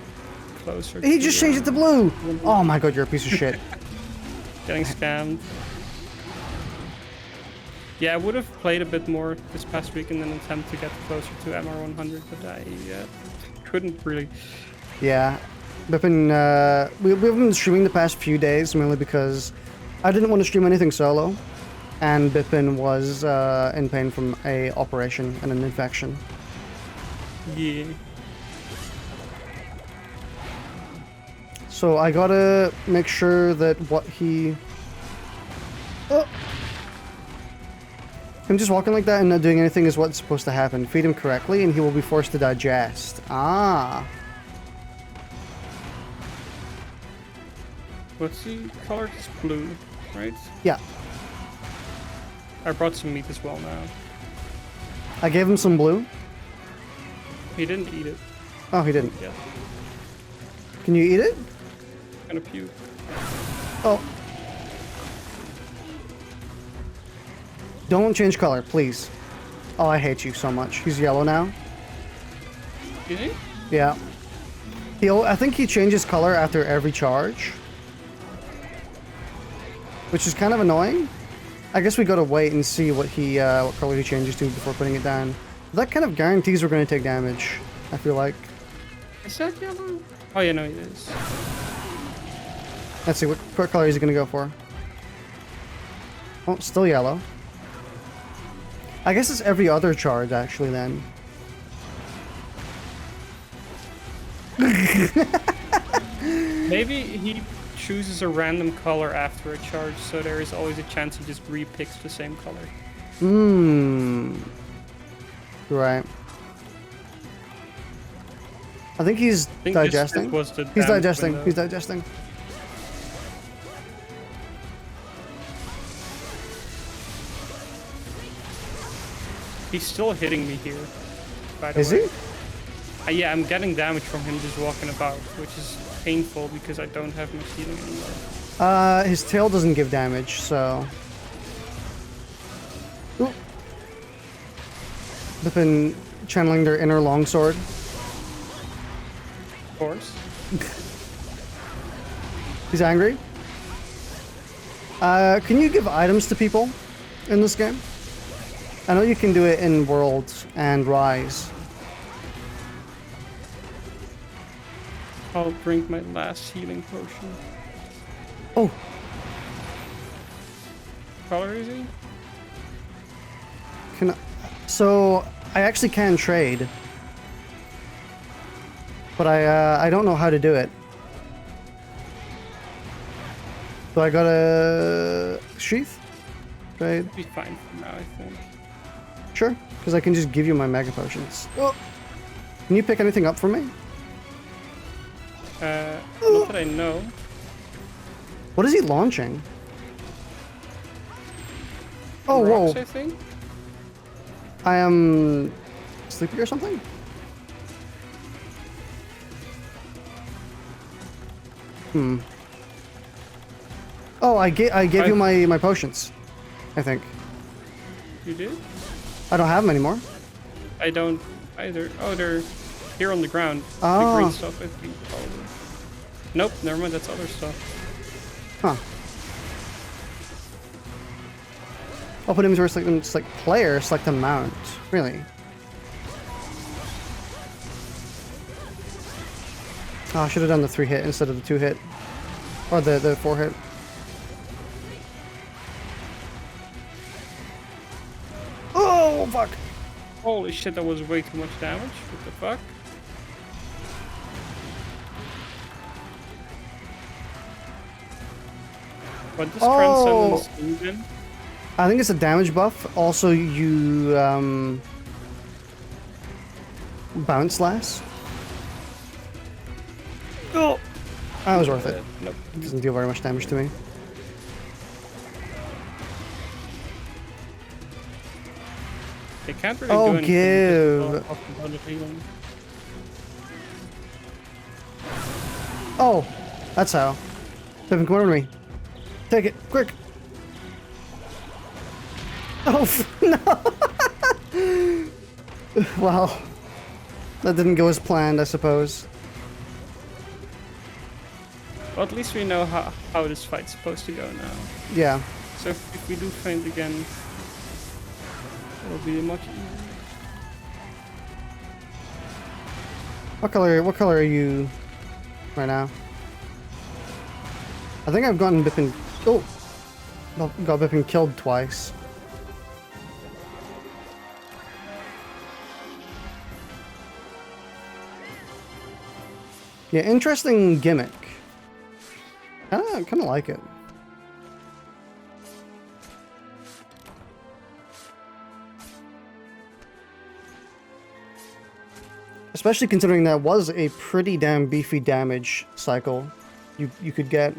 closer He to, just changed it to blue! Oh my god, you're a piece of shit. getting scammed. Yeah, I would have played a bit more this past week in an attempt to get closer to MR100, but I couldn't really. Yeah. Bipin, we've been streaming the past few days, mainly because I didn't want to stream anything solo. And Bipin was in pain from a operation and an infection. Yeah. So I gotta make sure that what he... Oh! Him just walking like that and not doing anything is what's supposed to happen. Feed him correctly and he will be forced to digest. Ah! What's the color? It's blue, right? Yeah. I brought some meat as well now. I gave him some blue. He didn't eat it Oh, he didn't. yet. Can you eat it? Gonna puke. Oh. Don't change color, please. Oh, I hate you so much. He's yellow now. Is he? Yeah. I think he changes color after every charge. Which is kind of annoying. I guess we gotta wait and see what color he changes to before putting it down. That kind of guarantees we're gonna take damage, I feel like. Is that yellow? Oh yeah, no, it is. Let's see, what color is he gonna go for? Oh, still yellow. I guess it's every other charge, actually, then. Maybe he chooses a random color after a charge, so there is always a chance he just re-picks the same color. Right. I think he's This digesting. was the He's damage digesting. window. He's digesting. He's still hitting me here, by the Is way. he? Yeah, I'm getting damage from him just walking about, which is painful because I don't have much healing anymore. His tail doesn't give damage, so... Ooh. They've been channeling their inner longsword. Of course. He's angry. Can you give items to people in this game? I know you can do it in Worlds and Rise. I'll drink my last healing potion. Oh. Color is he? So I actually can trade, but I don't know how to do it. So I got a sheath trade. Be fine for now, I think. Sure, because I can just give you my mega potions. Oh. Can you pick anything up for me? Not that I know. What is he launching? Oh, Rocks, whoa. I think? I am sleepy or something? Oh, I gave you my potions, I think. You did? I don't have them anymore. I don't either. Oh, they're here on the ground. Oh. The green stuff, I think. Probably. Nope, never mind. That's other stuff. Huh. Open inventory, select player, select amount. Really? Oh, I should have done the 3-hit instead of the 2-hit. Or the 4-hit. Oh, fuck! Holy shit, that was way too much damage. What the fuck? What does Transcendence do then? I think it's a damage buff. Also, you bounce less. Oh, that was worth it. Nope. It doesn't deal very much damage to me. They can't really do anything. Give. Oh, that's how. Bipin, come over to me. Take it, quick. Oh, no. Well, that didn't go as planned, I suppose. Well, at least we know how this fight's supposed to go now. Yeah. So if we do faint again, it'll be much easier. What color are you right now? I think I've gotten Bipin. Oh, got Bipin killed twice. Yeah, interesting gimmick. Kind of like it. Especially considering that was a pretty damn beefy damage cycle you could get.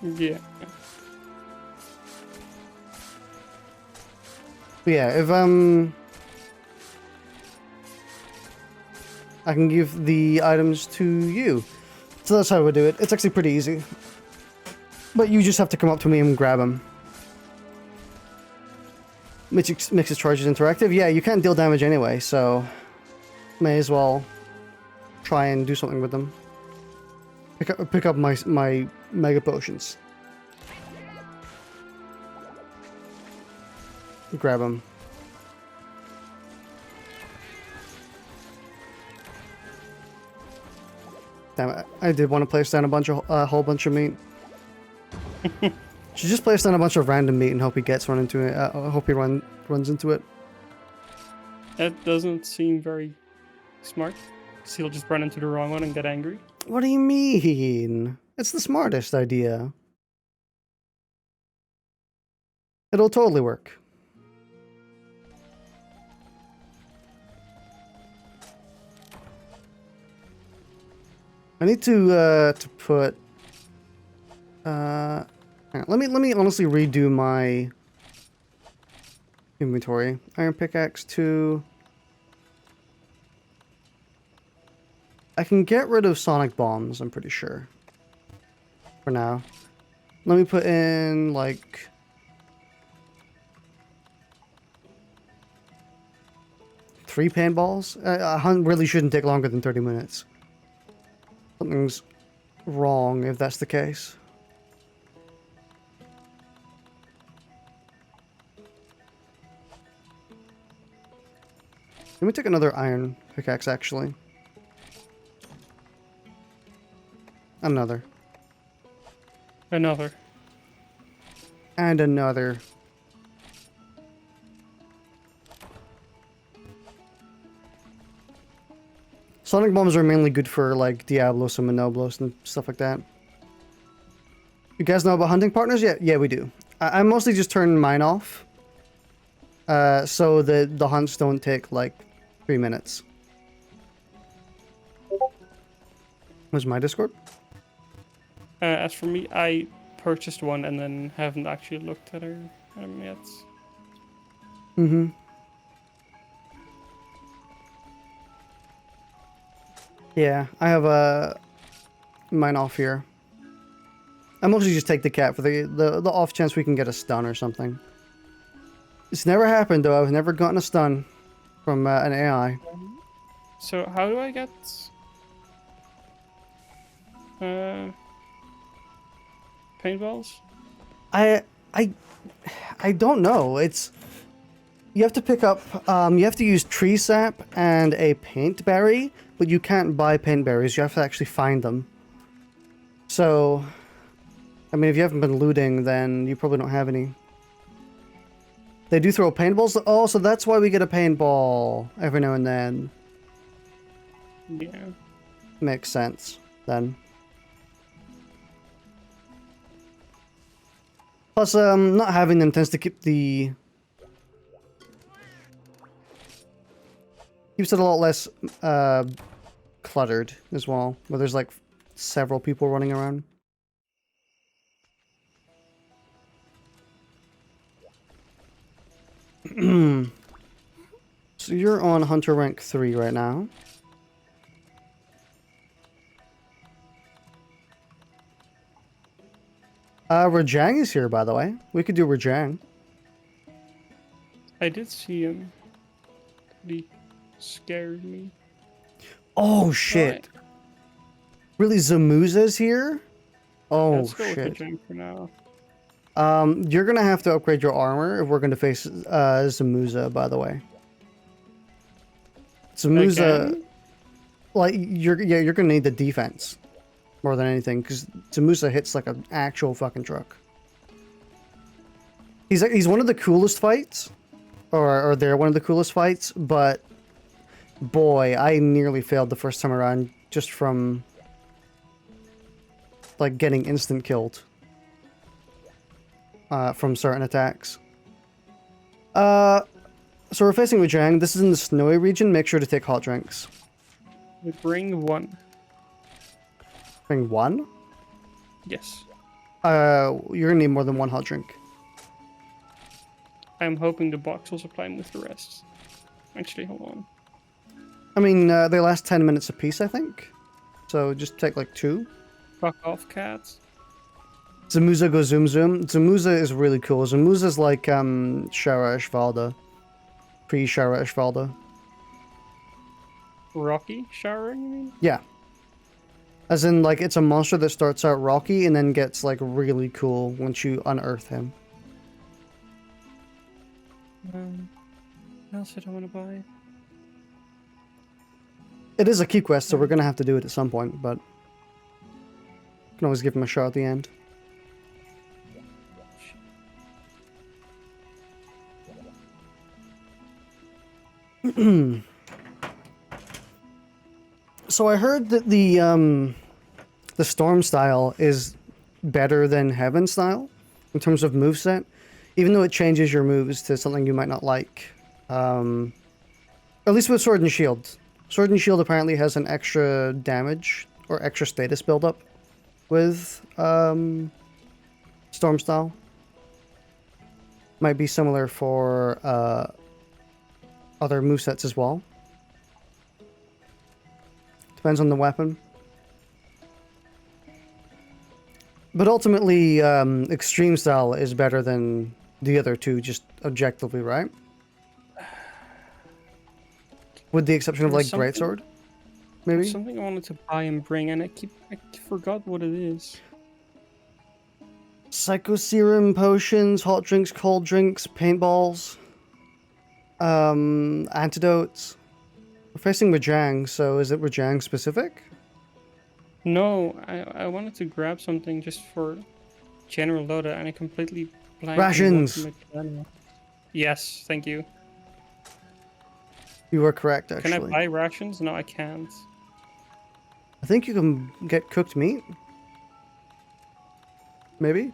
Yeah. But yeah, if I can give the items to you. So that's how I would do it. It's actually pretty easy. But you just have to come up to me and grab them. Mixes charges interactive. Yeah, you can't deal damage anyway, so may as well try and do something with them. Pick up my mega potions. Grab them. Damn it! I did want to place down a whole bunch of meat. Should just place down a bunch of random meat and hope he gets run into it. Hope he runs into it. That doesn't seem very smart. Because he'll just run into the wrong one and get angry. What do you mean? It's the smartest idea. It'll totally work. I need to put. Let me honestly redo my inventory. Iron pickaxe 2. I can get rid of sonic bombs, I'm pretty sure. For now. Let me put in, like... three paintballs? A hunt really shouldn't take longer than 30 minutes. Something's wrong if that's the case. Let me take another iron pickaxe, actually. Another. Another. And another. Sonic bombs are mainly good for, like, Diablos and Monoblos and stuff like that. You guys know about hunting partners? Yeah, we do. I mostly just turn mine off. So that the hunts don't take, like, 3 minutes. Where's my Discord? As for me, I purchased one and then haven't actually looked at her yet. Mm-hmm. Yeah, I have mine off here. I mostly just take the cat for the off chance we can get a stun or something. It's never happened though. I've never gotten a stun from an AI. So how do I get paintballs? I don't know. It's you have to pick up. You have to use tree sap and a paint berry, but you can't buy paint berries. You have to actually find them. So, I mean, if you haven't been looting, then you probably don't have any. They do throw paintballs. Oh, so that's why we get a paintball every now and then. Yeah. Makes sense, then. Plus, not having them tends to keep the... keeps it a lot less, cluttered as well, where there's, like, several people running around. So you're on Hunter rank 3 right now. Rajang is here, by the way. We could do Rajang. I did see him. He scared me. Oh, shit. Right. Really, Zamuza's here? Oh, let's go shit. with Rajang for now. You're gonna have to upgrade your armor if we're gonna face Zamuza, by the way. Zamuza... Again? Like, you're gonna need the defense more than anything, because Zamuza hits like an actual fucking truck. He's one of the coolest fights, or they're one of the coolest fights, but boy, I nearly failed the first time around just from like getting instant killed from certain attacks. So we're facing Rajang. This is in the snowy region. Make sure to take hot drinks. Bring one. Bring one? Yes. You're gonna need more than one hot drink. I'm hoping the box will supply me with the rest. Actually, hold on. I mean, they last 10 minutes apiece, I think. So just take like 2. Fuck off, cats. Zamuza go zoom zoom. Zamuza is really cool. Zamuza's like Shara Ishvalda. Pre-Shara Ishvalda. Rocky showering, you mean? Yeah. As in, like, it's a monster that starts out rocky and then gets, like, really cool once you unearth him. What else did I want to buy? It is a key quest, so we're gonna have to do it at some point, but... you can always give him a shot at the end. So I heard that the Storm style is better than Heaven style in terms of moveset, even though it changes your moves to something you might not like. At least with Sword and Shield. Sword and Shield apparently has an extra damage or extra status buildup with Storm style. Might be similar for other movesets as well. Depends on the weapon. But ultimately, Extreme Style is better than the other two, just objectively, right? With the exception of, like, Greatsword, maybe? Something I wanted to buy and bring, and I forgot what it is. Psycho Serum, potions, hot drinks, cold drinks, paintballs, antidotes. We're facing Wajang, so is it Wajang specific? No, I wanted to grab something just for general loadout, and I completely blanked. Rations! Yes, thank you. You were correct, actually. Can I buy rations? No, I can't. I think you can get cooked meat. Maybe?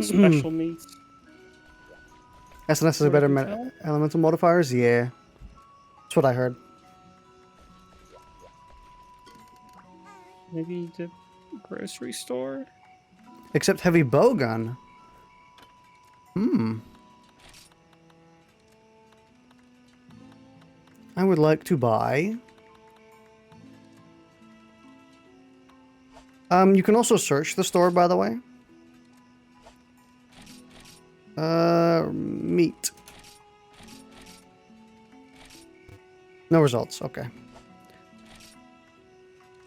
Special meats. SNS is better elemental modifiers? Yeah. That's what I heard. Maybe the grocery store? Except heavy bowgun. I would like to buy... you can also search the store, by the way. Meat. No results, okay.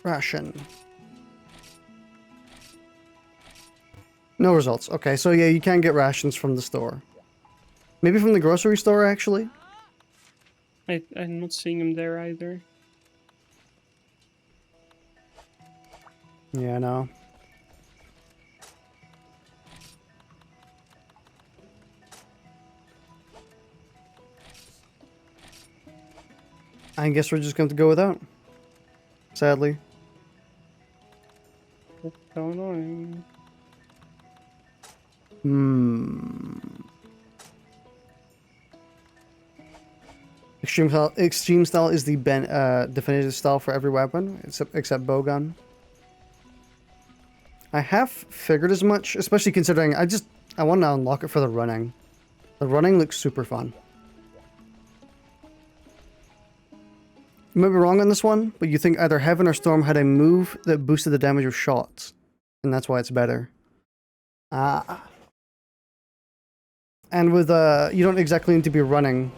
Ration. No results. Okay, so yeah, you can get rations from the store. Maybe from the grocery store, actually? I'm not seeing him there either. Yeah, no. I guess we're just going to go without. Sadly. That's so annoying. Extreme style is the definitive style for every weapon, except bowgun. I have figured as much, especially considering I want to unlock it for the running. The running looks super fun. You might be wrong on this one, but you think either Heaven or Storm had a move that boosted the damage of shots, and that's why it's better. And with you don't exactly need to be running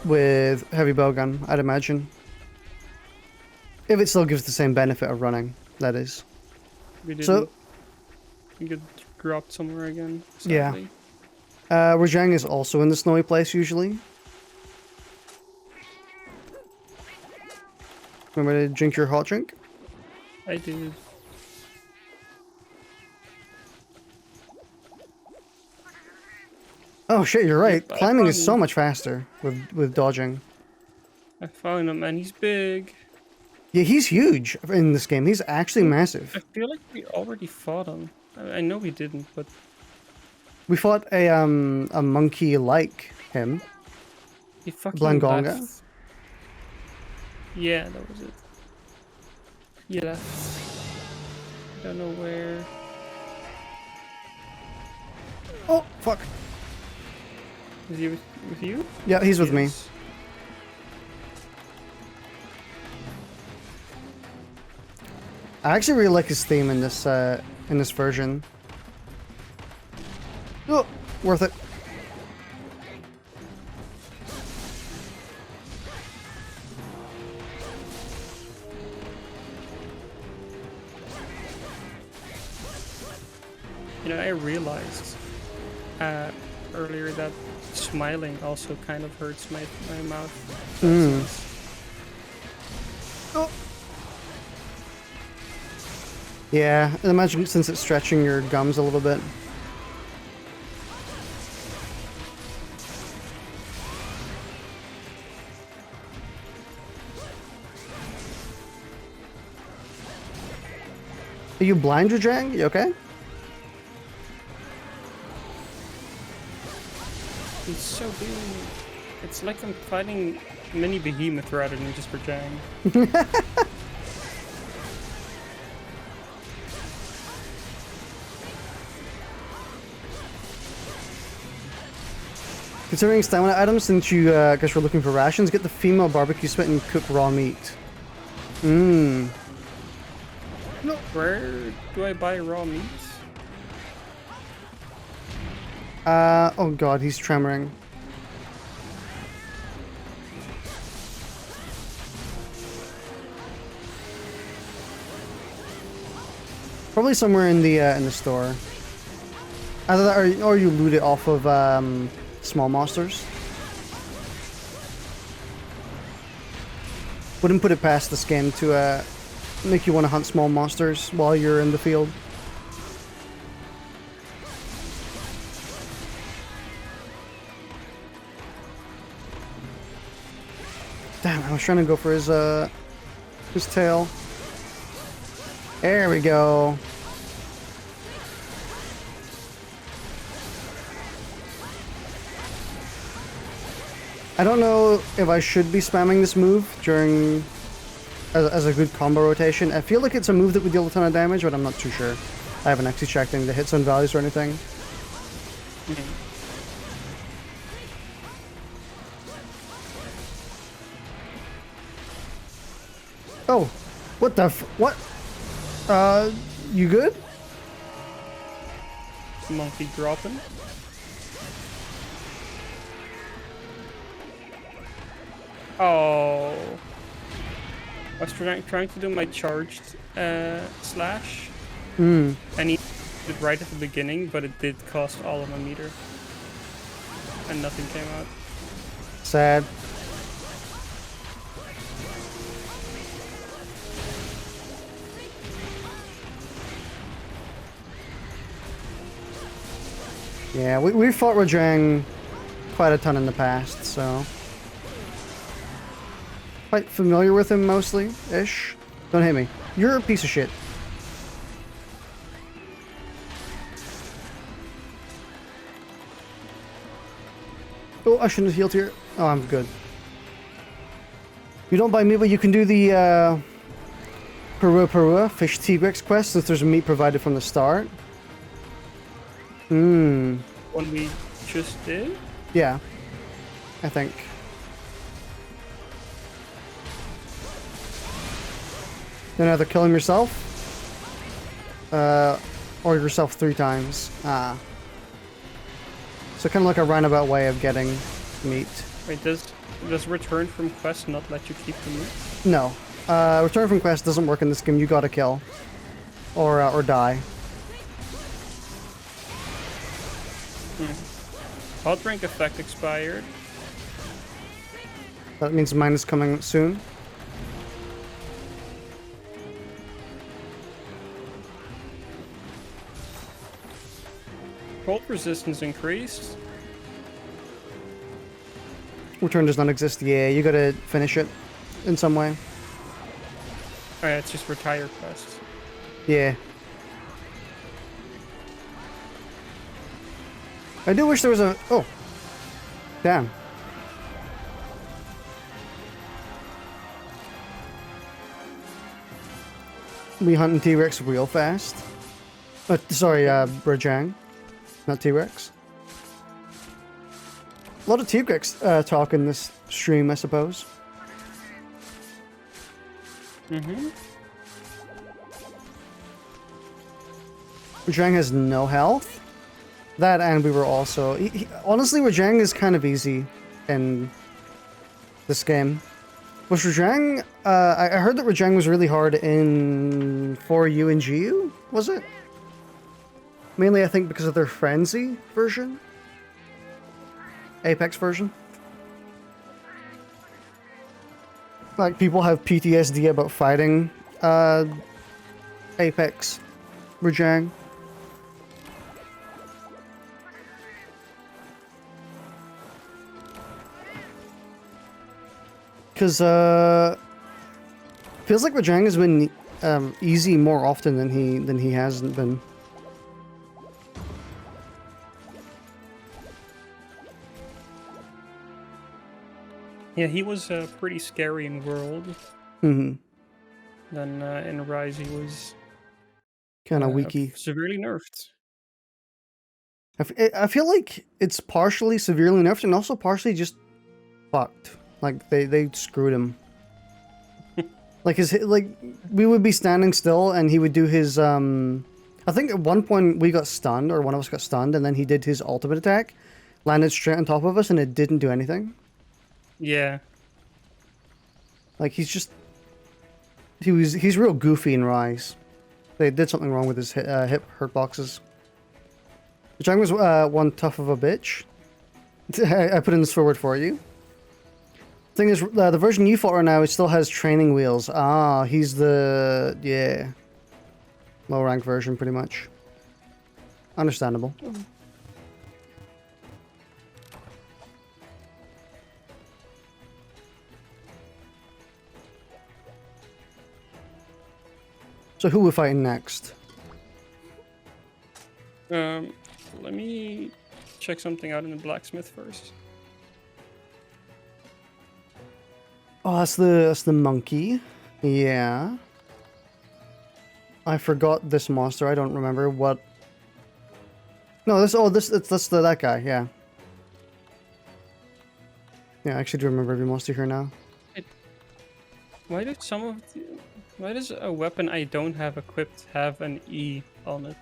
with heavy bowgun, I'd imagine. If it still gives the same benefit of running, that is. We didn't. So, we get dropped somewhere again. Sadly. Yeah. Rajang is also in the snowy place usually. Remember to drink your hot drink? I did. Oh shit, you're right. Yep, Climbing is so much faster with dodging. I found him, and he's big. Yeah, he's huge in this game. He's actually massive. I feel like we already fought him. I know we didn't, but we fought a monkey like him. He fucking Blangonga. left. Yeah, that was it. He left. I don't know where. Oh fuck. Is he with you? Yeah, he's with me. I actually really like his theme in this version. Oh, worth it. You know, I realized earlier that smiling also kind of hurts my mouth. Oh. Yeah, I imagine since it's stretching your gums a little bit. Are you blind, Rajang? You okay? He's so big. It's like I'm fighting mini behemoth rather than just Rajang. Considering stamina items, since you guys were looking for rations, get the female barbecue spit and cook raw meat. Mmm. No. Where do I buy raw meat? Oh god, he's tremoring. Probably somewhere in the store. Either that or you loot it off of small monsters. Wouldn't put it past this game to make you want to hunt small monsters while you're in the field. Damn, I was trying to go for his tail. There we go. I don't know if I should be spamming this move during as a good combo rotation. I feel like it's a move that would deal a ton of damage, but I'm not too sure. I haven't actually checked into the hit zone values or anything. Oh, what the what? You good? Monkey dropping. Oh. I was trying to do my charged slash. And he did it right at the beginning, but it did cost all of my meter. And nothing came out. Sad. Yeah, we fought Rajang quite a ton in the past, so quite familiar with him mostly-ish. Don't hit me. You're a piece of shit. Oh, I shouldn't have healed here. Oh, I'm good. You don't buy meat, but you can do the Perua Fish T-Rex quest since there's meat provided from the start. One we just did? Yeah, I think. Then either kill him yourself, or yourself 3 times. Ah. So kind of like a roundabout way of getting meat. Wait, does return from quest not let you keep the meat? No. Return from quest doesn't work in this game. You gotta kill. Or die. Hot drink effect expired. That means mine is coming soon. Cold resistance increased. Return does not exist. Yeah, you gotta finish it in some way. Oh yeah, it's just retire quest. Yeah. I do wish there was a... Oh. Damn. We hunting T-Rex real fast. Sorry, Rajang. Not T-Rex. A lot of T-Rex talk in this stream, I suppose. Rajang has no health. That and we were also... honestly, Rajang is kind of easy in this game. Was Rajang... I heard that Rajang was really hard in 4U and GU, was it? Mainly, I think, because of their Frenzy version? Apex version? Like, people have PTSD about fighting Apex Rajang. Because, feels like Rajang has been easy more often than he hasn't been. Yeah, he was pretty scary in World. Mm-hmm. Then in Rise he was... kind of weaky. Severely nerfed. I feel like it's partially severely nerfed and also partially just fucked. Like, they screwed him. Like, we would be standing still and he would do his, I think at one point we got stunned, or one of us got stunned, and then he did his ultimate attack, landed straight on top of us, and it didn't do anything. Yeah. Like, he's real goofy in Rise. They did something wrong with his hip hurt boxes. Rajang was one tough of a bitch. I put in this forward for you. Thing is, the version you fought right now, it still has training wheels. Ah, he's the... yeah. Low rank version, pretty much. Understandable. So who we're fighting next? Let me check something out in the blacksmith first. Oh, that's the monkey. Yeah. I forgot this monster. I don't remember what. No, that's that guy. Yeah. Yeah, I actually do remember every monster here now. Why does a weapon I don't have equipped have an E on it?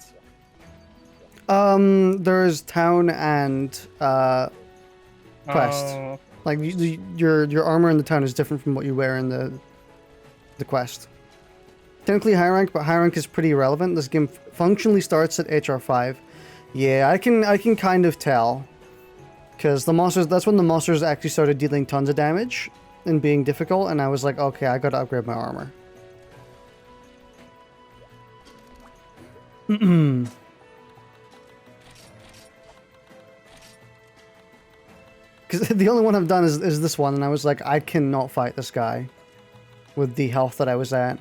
There's town and quest. Oh. Like your armor in the town is different from what you wear in the quest. Technically high rank, but high rank is pretty irrelevant. This game functionally starts at HR 5. Yeah, I can kind of tell, because that's when the monsters actually started dealing tons of damage and being difficult, and I was like, okay, I gotta upgrade my armor. Because the only one I've done is this one, and I was like, I cannot fight this guy with the health that I was at.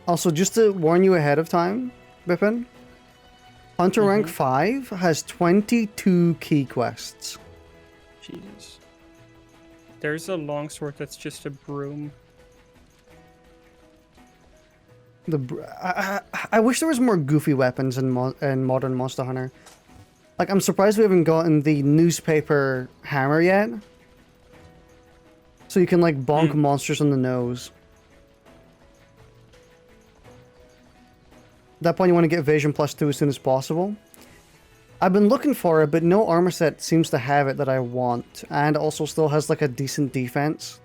Also, just to warn you ahead of time, Bipin, Hunter rank 5 has 22 key quests. Jesus. There's a longsword that's just a broom. I wish there was more goofy weapons in modern Monster Hunter. Like, I'm surprised we haven't gotten the newspaper hammer yet. So you can, like, bonk monsters on the nose. At that point, you want to get Evasion +2 as soon as possible. I've been looking for it, but no armor set seems to have it that I want. And also still has, like, a decent defense.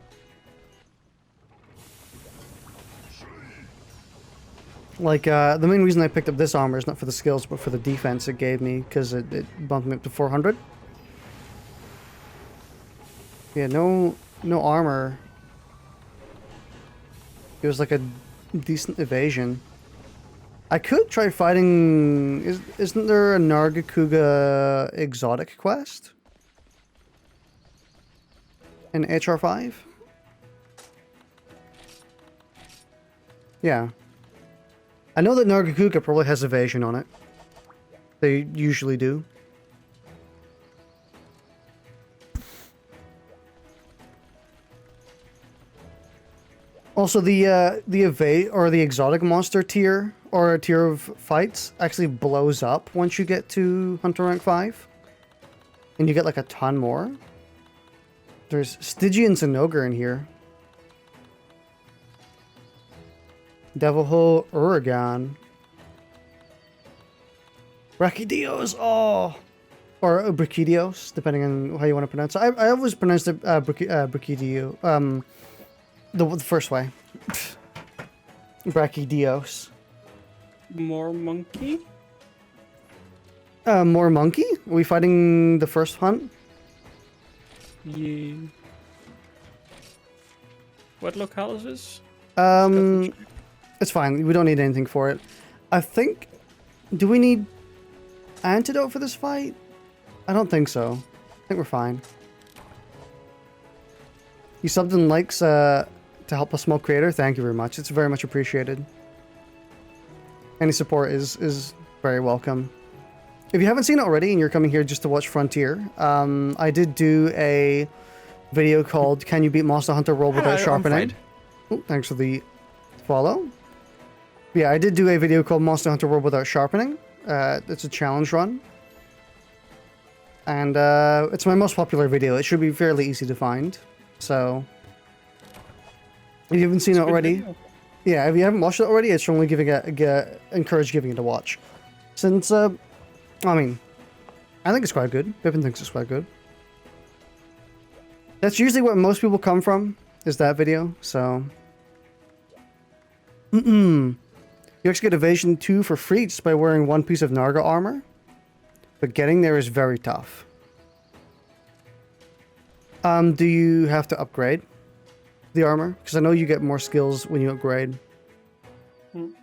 Like, the main reason I picked up this armor is not for the skills, but for the defense it gave me, because it bumped me up to 400. Yeah, no armor. It was like a decent evasion. I could try fighting... Isn't there a Nargacuga exotic quest? In HR5? Yeah. I know that Nargacuga probably has evasion on it. They usually do. Also, the exotic monster tier, or a tier of fights, actually blows up once you get to Hunter rank 5. And you get like a ton more. There's Stygians and Ogre in here. Devil Ho Uragan. Brachydios, oh! Or Brachydios, depending on how you want to pronounce it. I always pronounce it Brachydio. The first way. Brachydios. More monkey? More monkey? Are we fighting the first hunt? Yeah. What locale is this? It's fine. We don't need anything for it. I think... Do we need antidote for this fight? I don't think so. I think we're fine. You subbed and likes to help a small creator? Thank you very much. It's very much appreciated. Any support is very welcome. If you haven't seen it already and you're coming here just to watch Frontier, I did do a video called Can You Beat Monster Hunter World Without Sharpening? Oh, thanks for the follow. Yeah, I did do a video called Monster Hunter World Without Sharpening. It's a challenge run. And it's my most popular video. It should be fairly easy to find. So, if you haven't seen it already, yeah, if you haven't watched it already, it's strongly encourage giving it a watch. Since, I mean, I think it's quite good. Bipin thinks it's quite good. That's usually what most people come from, is that video, so... You actually get Evasion 2 for free just by wearing one piece of Narga armor. but getting there is very tough. Do you have to upgrade the armor? Because I know you get more skills when you upgrade. You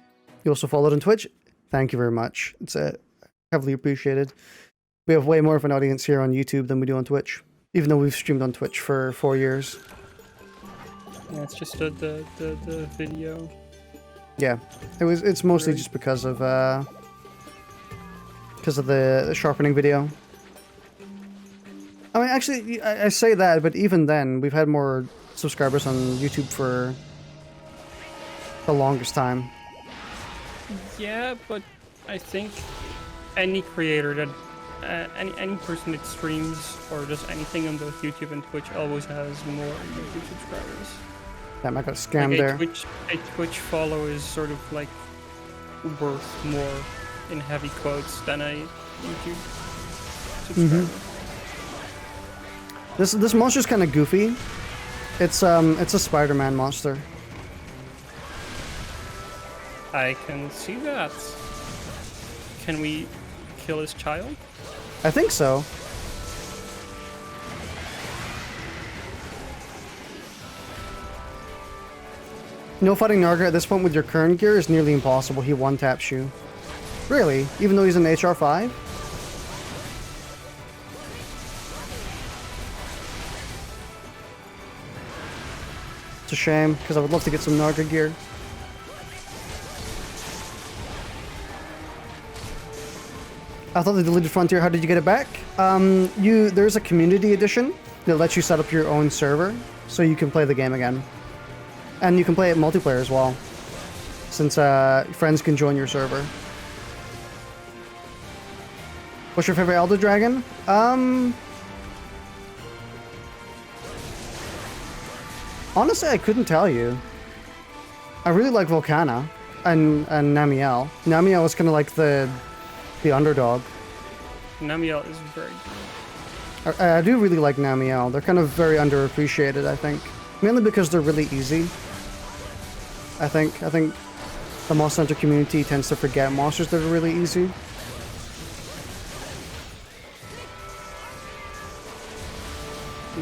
also followed on Twitch? Thank you very much. It's heavily appreciated. We have way more of an audience here on YouTube than we do on Twitch, even though we've streamed on Twitch for 4 years. Yeah, it's just the video. Yeah, it's mostly just because of the sharpening video. I mean, actually, I say that, but even then, we've had more subscribers on YouTube for the longest time. Yeah, but I think any creator that, any person that streams or does anything on both YouTube and Twitch always has more YouTube subscribers. Damn, I got scammed like there. A Twitch follow is sort of like worth more in heavy quotes than a YouTube subscriber. This monster's kind of goofy. It's a Spider-Man monster. I can see that. Can we kill his child? I think so. No fighting Narga at this point with your current gear is nearly impossible. He one-taps you. Really? Even though he's an HR5? It's a shame, because I would love to get some Narga gear. I thought they deleted Frontier. How did you get it back? There's a community edition that lets you set up your own server, so you can play the game again. And you can play it multiplayer as well, since friends can join your server. What's your favorite Elder Dragon? Honestly, I couldn't tell you. I really like Volcana and Namiel. Namiel is kind of like the underdog. Namiel is very good. I do really like Namiel. They're kind of very underappreciated, I think. Mainly because they're really easy. I think the Monster Hunter community tends to forget monsters that are really easy.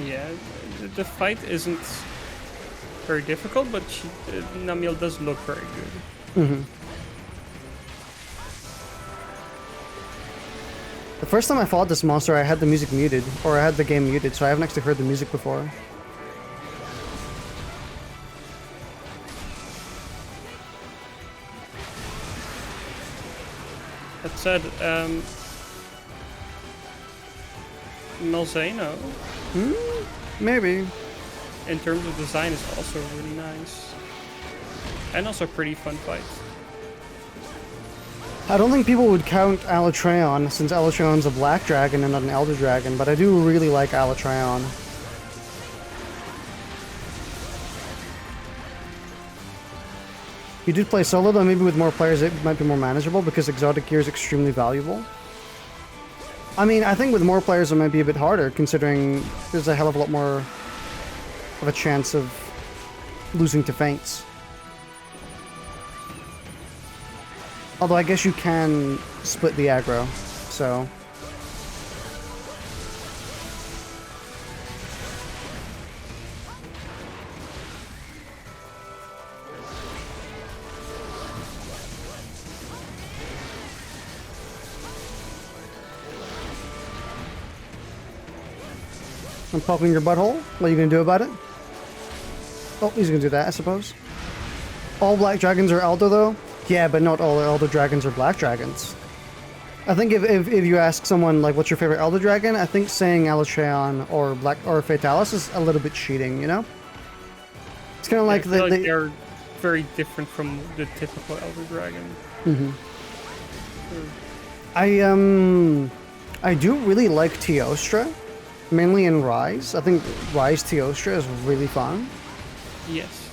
Yeah, the fight isn't very difficult, but Namiel does look very good. The first time I fought this monster, I had the music muted, or I had the game muted, so I haven't actually heard the music before. That said, Malzeno, Maybe. in terms of design, is also really nice. And also a pretty fun fight. I don't think people would count Alatreon, since Alatreon's a black dragon and not an elder dragon, but I do really like Alatreon. You did play solo, though maybe with more players it might be more manageable, because exotic gear is extremely valuable. I mean, I think with more players it might be a bit harder, considering there's a hell of a lot more of a chance of losing to feints. Although I guess you can split the aggro, so... I'm poking your butthole. What are you gonna do about it? Oh, he's gonna do that, I suppose. All black dragons are Elder, though? Yeah, but not all Elder dragons are black dragons. I think if you ask someone, like, what's your favorite Elder dragon, I think saying Alatreon or Fatalis is a little bit cheating, you know? It's kind of like they're very different from the typical Elder dragon. I do really like Teostra, mainly in Rise. I think Rise Teostra is really fun. Yes.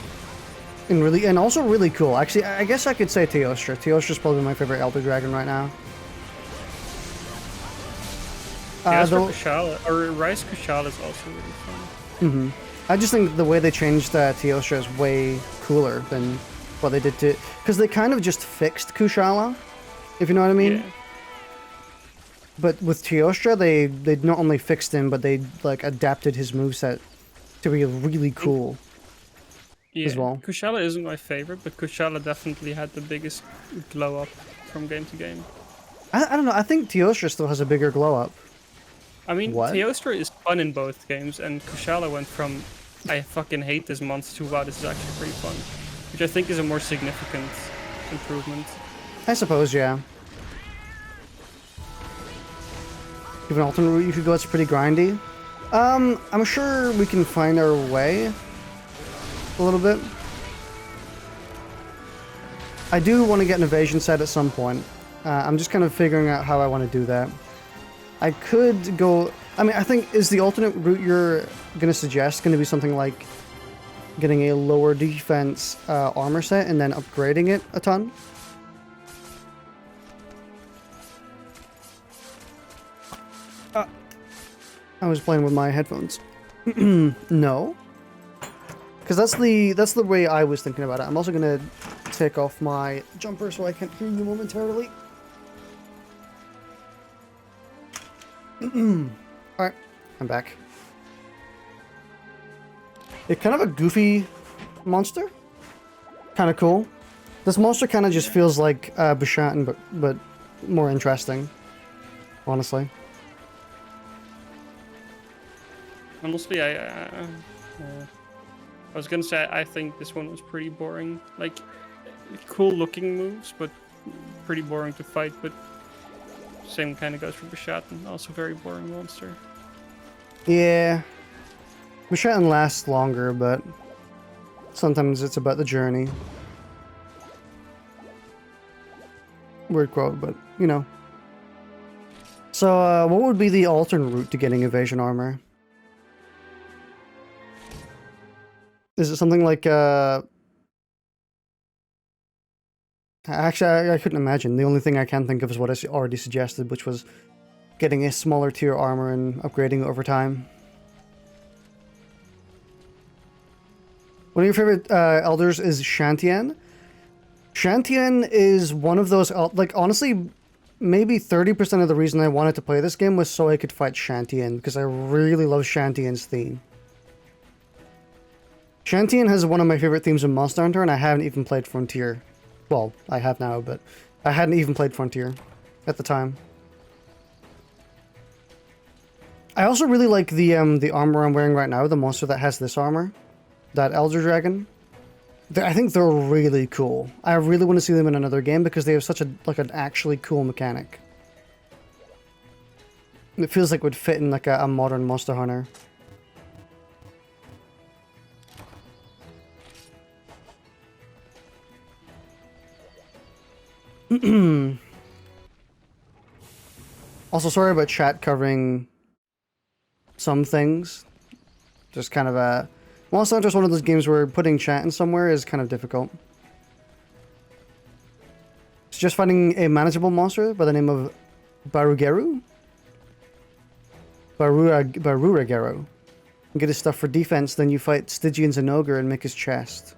And also really cool. Actually, I guess I could say Teostra. Teostra's probably my favorite Elder Dragon right now. Kushala, or Rise Kushala is also really fun. I just think the way they changed Teostra is way cooler than what they did to... Because they kind of just fixed Kushala, if you know what I mean. But with Teostra, they not only fixed him, but they like adapted his moveset to be really cool as well. Kushala isn't my favorite, but Kushala definitely had the biggest glow up from game to game. I don't know. I think Teostra still has a bigger glow up. I mean, What? Teostra is fun in both games, and Kushala went from I fucking hate this monster to wow, this is actually pretty fun, which I think is a more significant improvement. I suppose, yeah. Give an alternate route you could go, it's pretty grindy. I'm sure we can find our way a little bit. I do want to get an evasion set at some point. I'm just kind of figuring out how I want to do that. I could go... I mean, I think, is the alternate route you're going to suggest going to be something like getting a lower defense armor set and then upgrading it a ton? I was playing with my headphones. No. Because that's the way I was thinking about it. I'm also going to take off my jumper so I can hear you momentarily. Alright, I'm back. It's kind of a goofy monster. Kind of cool. This monster kind of just feels like Bishantin, but more interesting. Honestly. Honestly, I was gonna say I think this one was pretty boring. Like, cool looking moves, but pretty boring to fight. But same kind of goes for Bishantin, also very boring monster. Yeah, Bishantin lasts longer, but sometimes it's about the journey. Weird quote, but you know. So, what would be the alternate route to getting evasion armor? Is it something like, actually, I couldn't imagine. The only thing I can think of is what I already suggested, which was getting a smaller tier armor and upgrading it over time. One of your favorite elders is Shantian. Shantian is one of those, like, honestly, maybe 30% of the reason I wanted to play this game was so I could fight Shantian, because I really love Shantian's theme. Shantian has one of my favorite themes in Monster Hunter, and I haven't even played Frontier. Well, I have now, but I hadn't even played Frontier at the time. I also really like the armor I'm wearing right now, the monster that has this armor. That Elder Dragon. I think they're really cool. I really want to see them in another game because they have such an actually cool mechanic. It feels like it would fit in like a modern Monster Hunter. Also, sorry about chat covering some things. Just kind of a... Monster Hunter is one of those games where putting chat in somewhere is kind of difficult. It's just finding a manageable monster by the name of Barugeru? Barugeru. Get his stuff for defense, then you fight Stygian's an ogre and make his chest.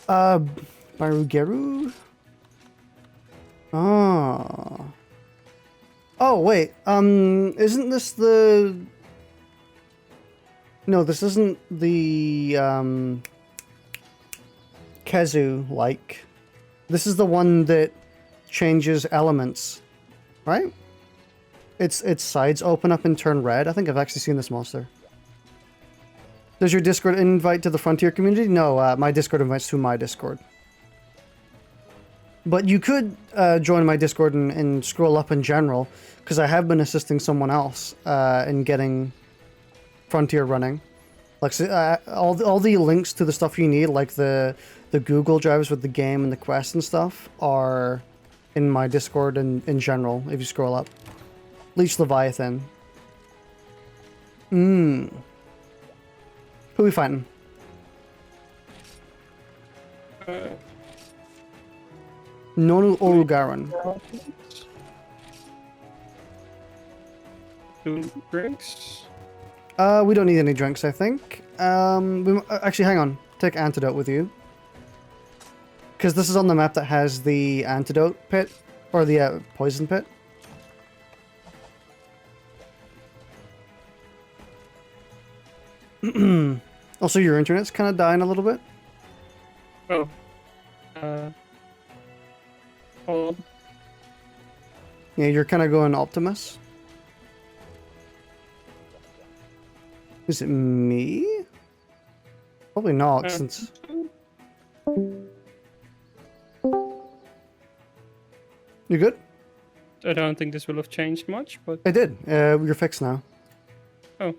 Barugeru? Oh. Oh, wait. Isn't this the... No, this isn't the, Kezu-like. This is the one that changes elements, right? Its sides open up and turn red. I think I've actually seen this monster. Does your Discord invite to the Frontier community? No, my Discord invites to my Discord. But you could join my Discord and scroll up in general, because I have been assisting someone else in getting Frontier running. Like all the links to the stuff you need, like the Google drives with the game and the quest and stuff, are in my Discord and in general, if you scroll up. Leech Leviathan. Who we fighting? Nonu Orugaran. Drinks? We don't need any drinks, I think. Actually, hang on. Take antidote with you. Because this is on the map that has the antidote pit, or the poison pit. Also, your internet's kind of dying a little bit. Oh. Hold on. Yeah, you're kind of going Optimus. Is it me? Probably not, since... You good? I don't think this will have changed much, but... It did. You're fixed now. Oh.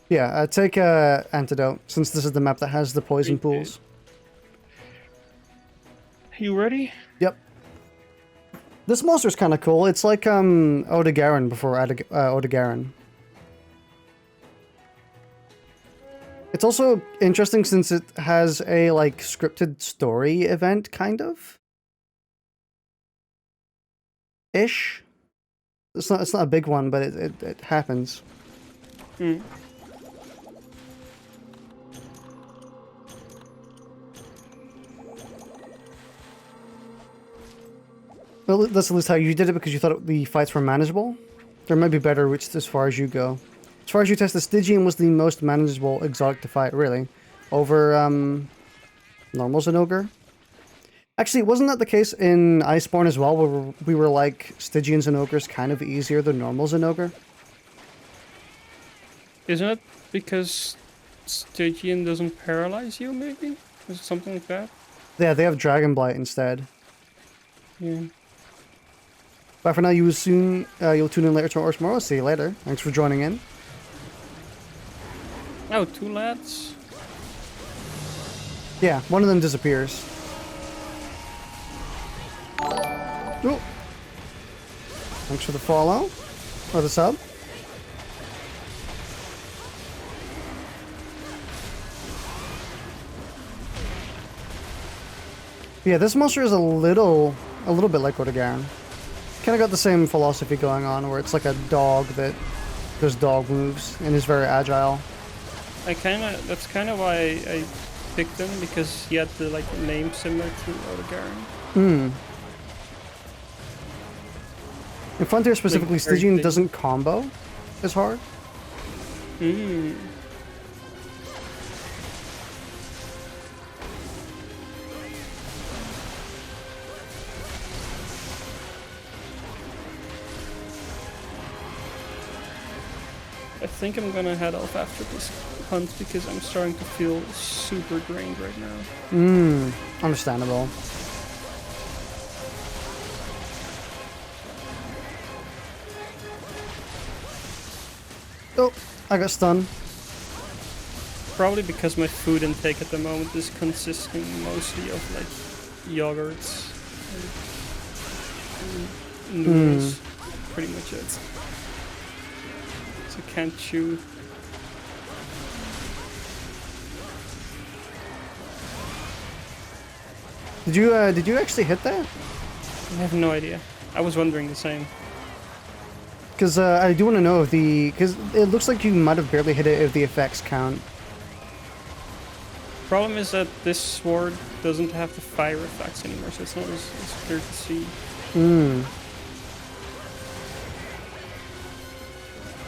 Yeah, take Antidote, since this is the map that has the poison pools. You ready? Yep. This monster's kind of cool. It's like Waddicker before Waddicker. It's also interesting since it has a like scripted story event, kind of. Ish. It's not a big one, but it happens. Hmm. Well, that's at least how you did it because you thought the fights were manageable. There might be better routes as far as you go. As far as you test, the Stygian was the most manageable exotic to fight, really. Over, normal Zinogre. Actually, wasn't that the case in Iceborne as well, where we were like, Stygian Zinogre's kind of easier than normal Zinogre? Isn't it because Stygian doesn't paralyze you, maybe? Is it something like that? Yeah, they have Dragon Blight instead. Yeah. But for now, you'll tune in later tomorrow. See you later. Thanks for joining in. Oh, 2 lads? Yeah, one of them disappears. Oh. Thanks for the follow. Or the sub. Yeah, this monster is a little bit like Waddicker. Kind of got the same philosophy going on, where it's like a dog that does dog moves and is very agile. That's kind of why I picked him, because he had the like name similar to Waddicker. Hmm. In Frontier specifically, like, Stygian doesn't combo as hard. Hmm. I think I'm gonna head off after this hunt because I'm starting to feel super drained right now. Understandable. Oh, I got stunned. Probably because my food intake at the moment is consisting mostly of like yogurts and noodles. Pretty much it. So can't chew. Did you actually hit that? I have no idea. I was wondering the same. Because I do want to know if because it looks like you might have barely hit it if the effects count. Problem is that this sword doesn't have the fire effects anymore, so it's not as clear to see.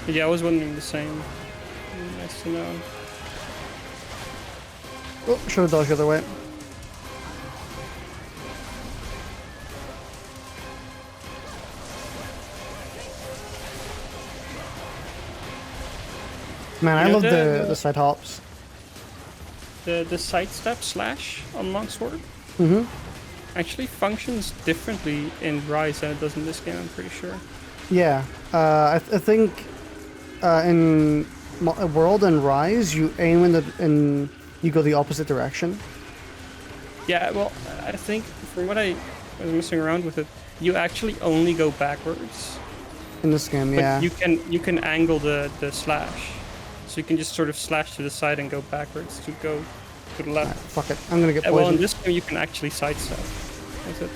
But yeah, I was wondering the same. Nice to know. Oh, should have dodged the other way. Man, I love the side hops. The sidestep slash on Longsword actually functions differently in Rise than it does in this game, I'm pretty sure. Yeah, I think in World and Rise, you aim and you go the opposite direction. Yeah, well, I think from what I was messing around with it, you actually only go backwards. In this game, but yeah. You can angle the slash. So you can just sort of slash to the side and go backwards to go to the left. Right, fuck it, I'm gonna get poisoned. Well, in this game you can actually sidestep. That's it.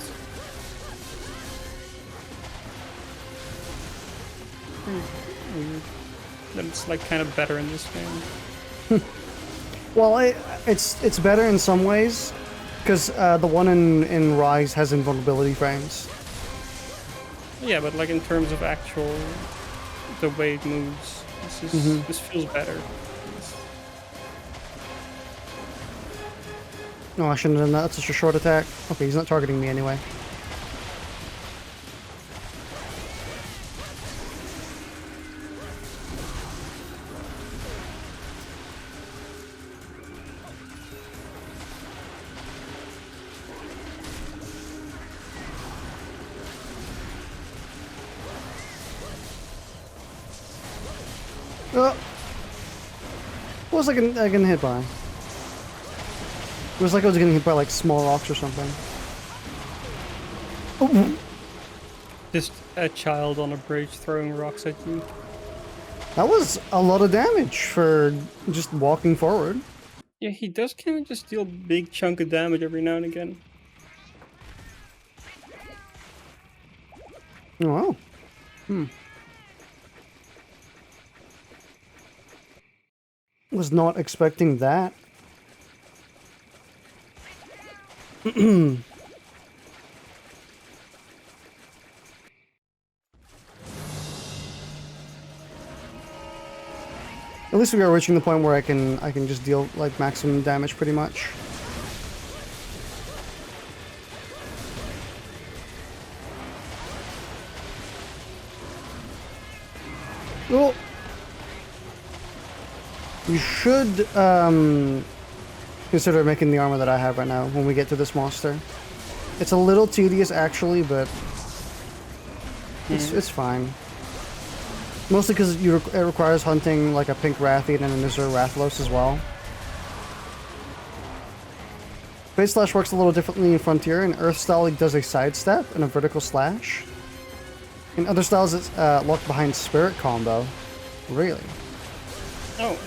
Weird. Then it's like kind of better in this game. Well, it's better in some ways, because the one in Rise has invulnerability frames. Yeah, but like in terms of actual the way it moves, this feels better. No, I shouldn't have done that. That's such a short attack. Okay, he's not targeting me anyway. What was I getting hit by? It was like I was getting hit by like small rocks or something. Oh. Just a child on a bridge throwing rocks at you. That was a lot of damage for just walking forward. Yeah, he does kind of just deal a big chunk of damage every now and again. Oh, wow. Was not expecting that. At least we are reaching the point where I can just deal like maximum damage pretty much. Well, you should consider making the armor that I have right now when we get to this monster. It's a little tedious actually, but it's fine. Mostly because it requires hunting like a pink Rathian and an Azure Rathlos as well. Phase Slash works a little differently in Frontier. In Earth style, it does a sidestep and a vertical slash. In other styles, it's locked behind Spirit combo. Really? Oh.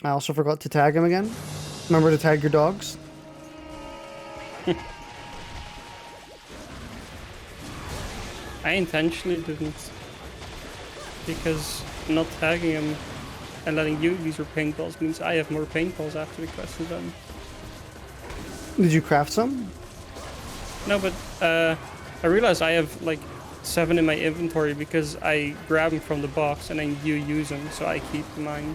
I also forgot to tag him again. Remember to tag your dogs? I intentionally didn't. Because not tagging him and letting you use your paintballs means I have more paintballs after the quest is done. Did you craft some? No, but I realized I have like 7 in my inventory because I grab them from the box and then you use them, so I keep mine.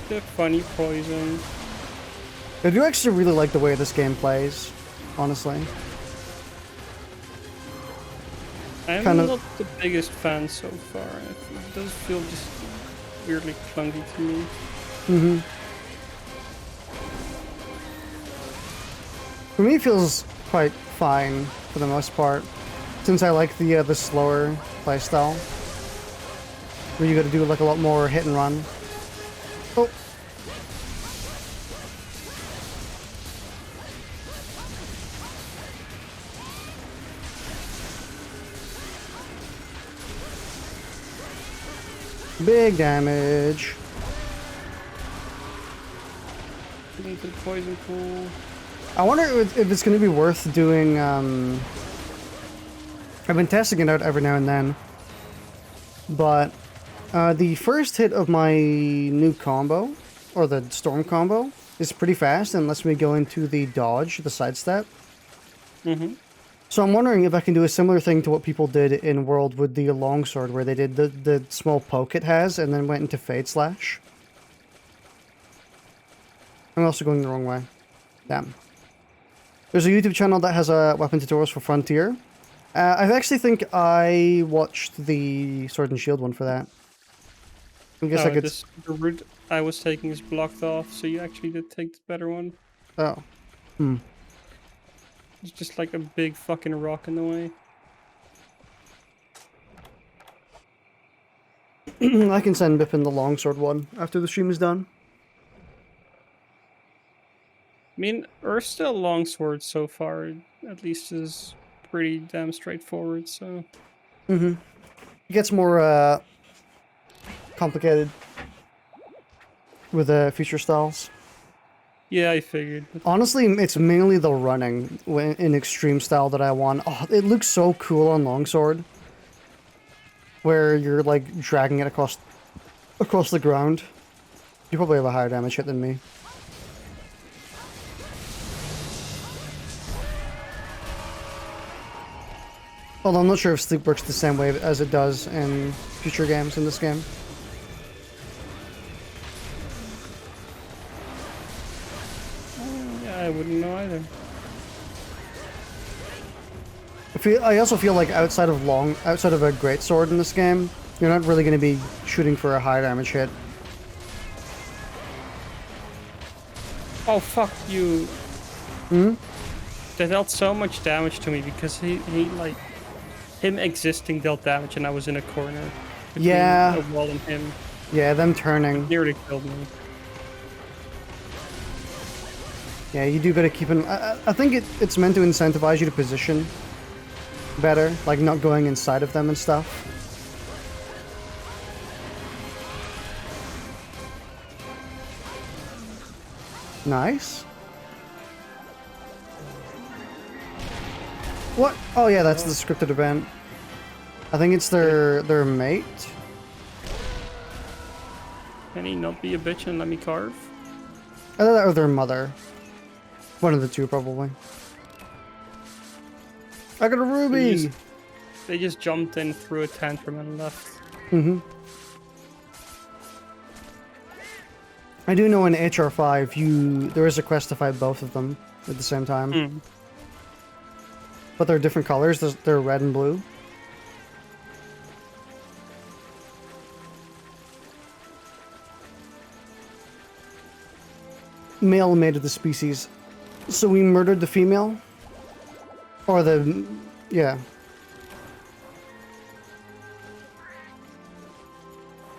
The funny poison. I do actually really like the way this game plays, honestly. I'm not the biggest fan so far. It does feel just weirdly clunky to me. For me, it feels quite fine for the most part, since I like the slower playstyle, where you got to do like a lot more hit and run. Oh. Big damage. Into the poison pool. I wonder if it's going to be worth doing. I've been testing it out every now and then, but the first hit of my new combo, or the storm combo, is pretty fast and lets me go into the dodge, the sidestep. So I'm wondering if I can do a similar thing to what people did in World with the longsword, where they did the small poke it has and then went into Fade Slash. I'm also going the wrong way. Damn. There's a YouTube channel that has weapon tutorials for Frontier. I actually think I watched the Sword and Shield one for that. I guess I could... The route I was taking is blocked off, so you actually did take the better one. Oh. It's just like a big fucking rock in the way. I can send Bipin the longsword one after the stream is done. I mean, Earthstyle longsword so far, at least, is pretty damn straightforward, so... It gets more, complicated with future styles. Yeah, I figured. Honestly, it's mainly the running in extreme style that I want. Oh, it looks so cool on longsword, where you're like dragging it across the ground. You probably have a higher damage hit than me. Although I'm not sure if sleep works the same way as it does in future games in this game. Yeah, I wouldn't know either. I also feel like outside of a greatsword in this game, you're not really going to be shooting for a high damage hit. Oh fuck you! Hmm. That dealt so much damage to me because he like him existing dealt damage, and I was in a corner between a wall and him. Yeah, them turning. It nearly killed me. Yeah, you do gotta keep an. I think it's meant to incentivize you to position better, like not going inside of them and stuff. Nice. What? Oh yeah, that's the scripted event. I think it's their mate. Can he not be a bitch and let me carve? Either that or their mother. One of the two, probably. I got a ruby! They just jumped in, threw a tantrum, and left. Mm-hmm. I do know in HR5, there is a quest to fight both of them at the same time. Mm. But they're different colors. They're red and blue. Male mate of the species. So we murdered the female? Or the... yeah.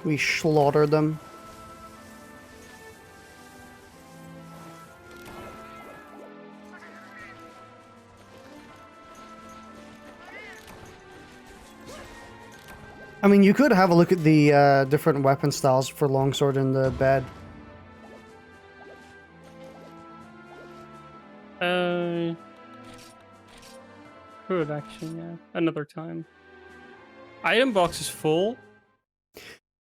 We slaughtered them. I mean, you could have a look at the different weapon styles for longsword in the bed. Could actually, yeah. Another time. Item box is full.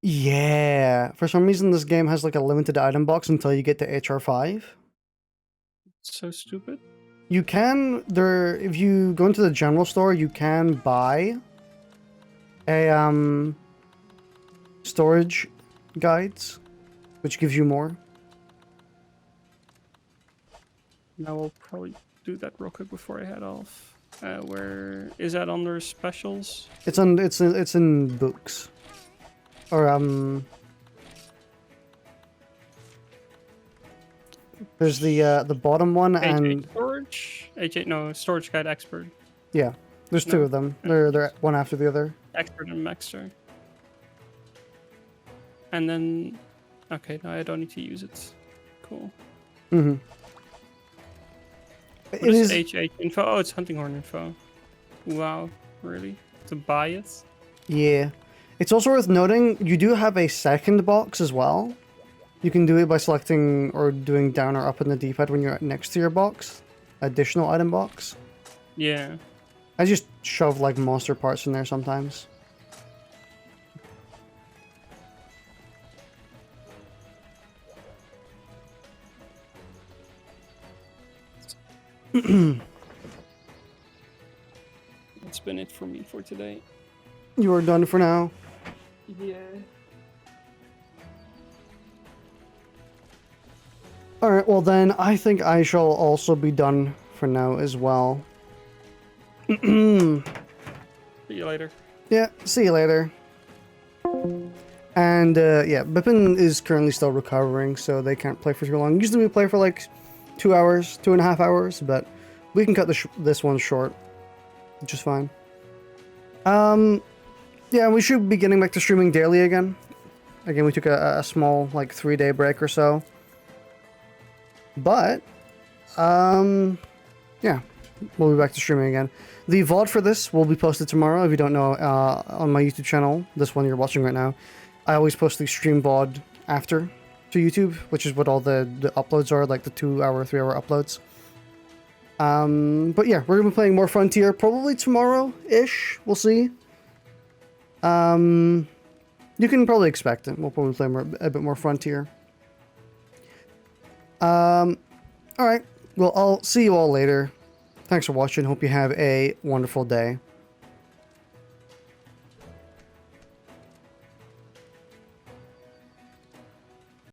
Yeah. For some reason, this game has like a limited item box until you get to HR5. So stupid. You can, if you go into the general store, you can buy a, storage guides, which gives you more. Now we'll probably do that real quick before I head off. Where is that under specials? It's in books, or there's the bottom one and storage. No, storage guide expert. Yeah, there's two of them. They're one after the other. Expert and master. And then, okay, no, I don't need to use it. Cool. Mm-hmm. What is H8 info? Oh, it's hunting horn info. Wow, really? To buy it? Yeah. It's also worth noting, you do have a second box as well. You can do it by selecting or doing down or up in the D-pad when you're next to your box. Additional item box. Yeah. I just shove like monster parts in there sometimes. That's been it for me for today. You are done for now. Yeah. Alright, well then, I think I shall also be done for now as well. See you later. Yeah, see you later. And, yeah, Bipin is currently still recovering, so they can't play for too long. Usually we play for like 2 hours, 2.5 hours, but we can cut this one short, which is fine. Yeah, we should be getting back to streaming daily again. Again, we took a small, like, 3-day break or so. But, yeah, we'll be back to streaming again. The VOD for this will be posted tomorrow, if you don't know, on my YouTube channel, this one you're watching right now. I always post the stream VOD after to YouTube, which is what all the uploads are, like the 2-hour, 3-hour uploads. But yeah, we're gonna be playing more Frontier probably tomorrow-ish. We'll see. You can probably expect it. We'll probably play a bit more Frontier. Alright. Well, I'll see you all later. Thanks for watching. Hope you have a wonderful day.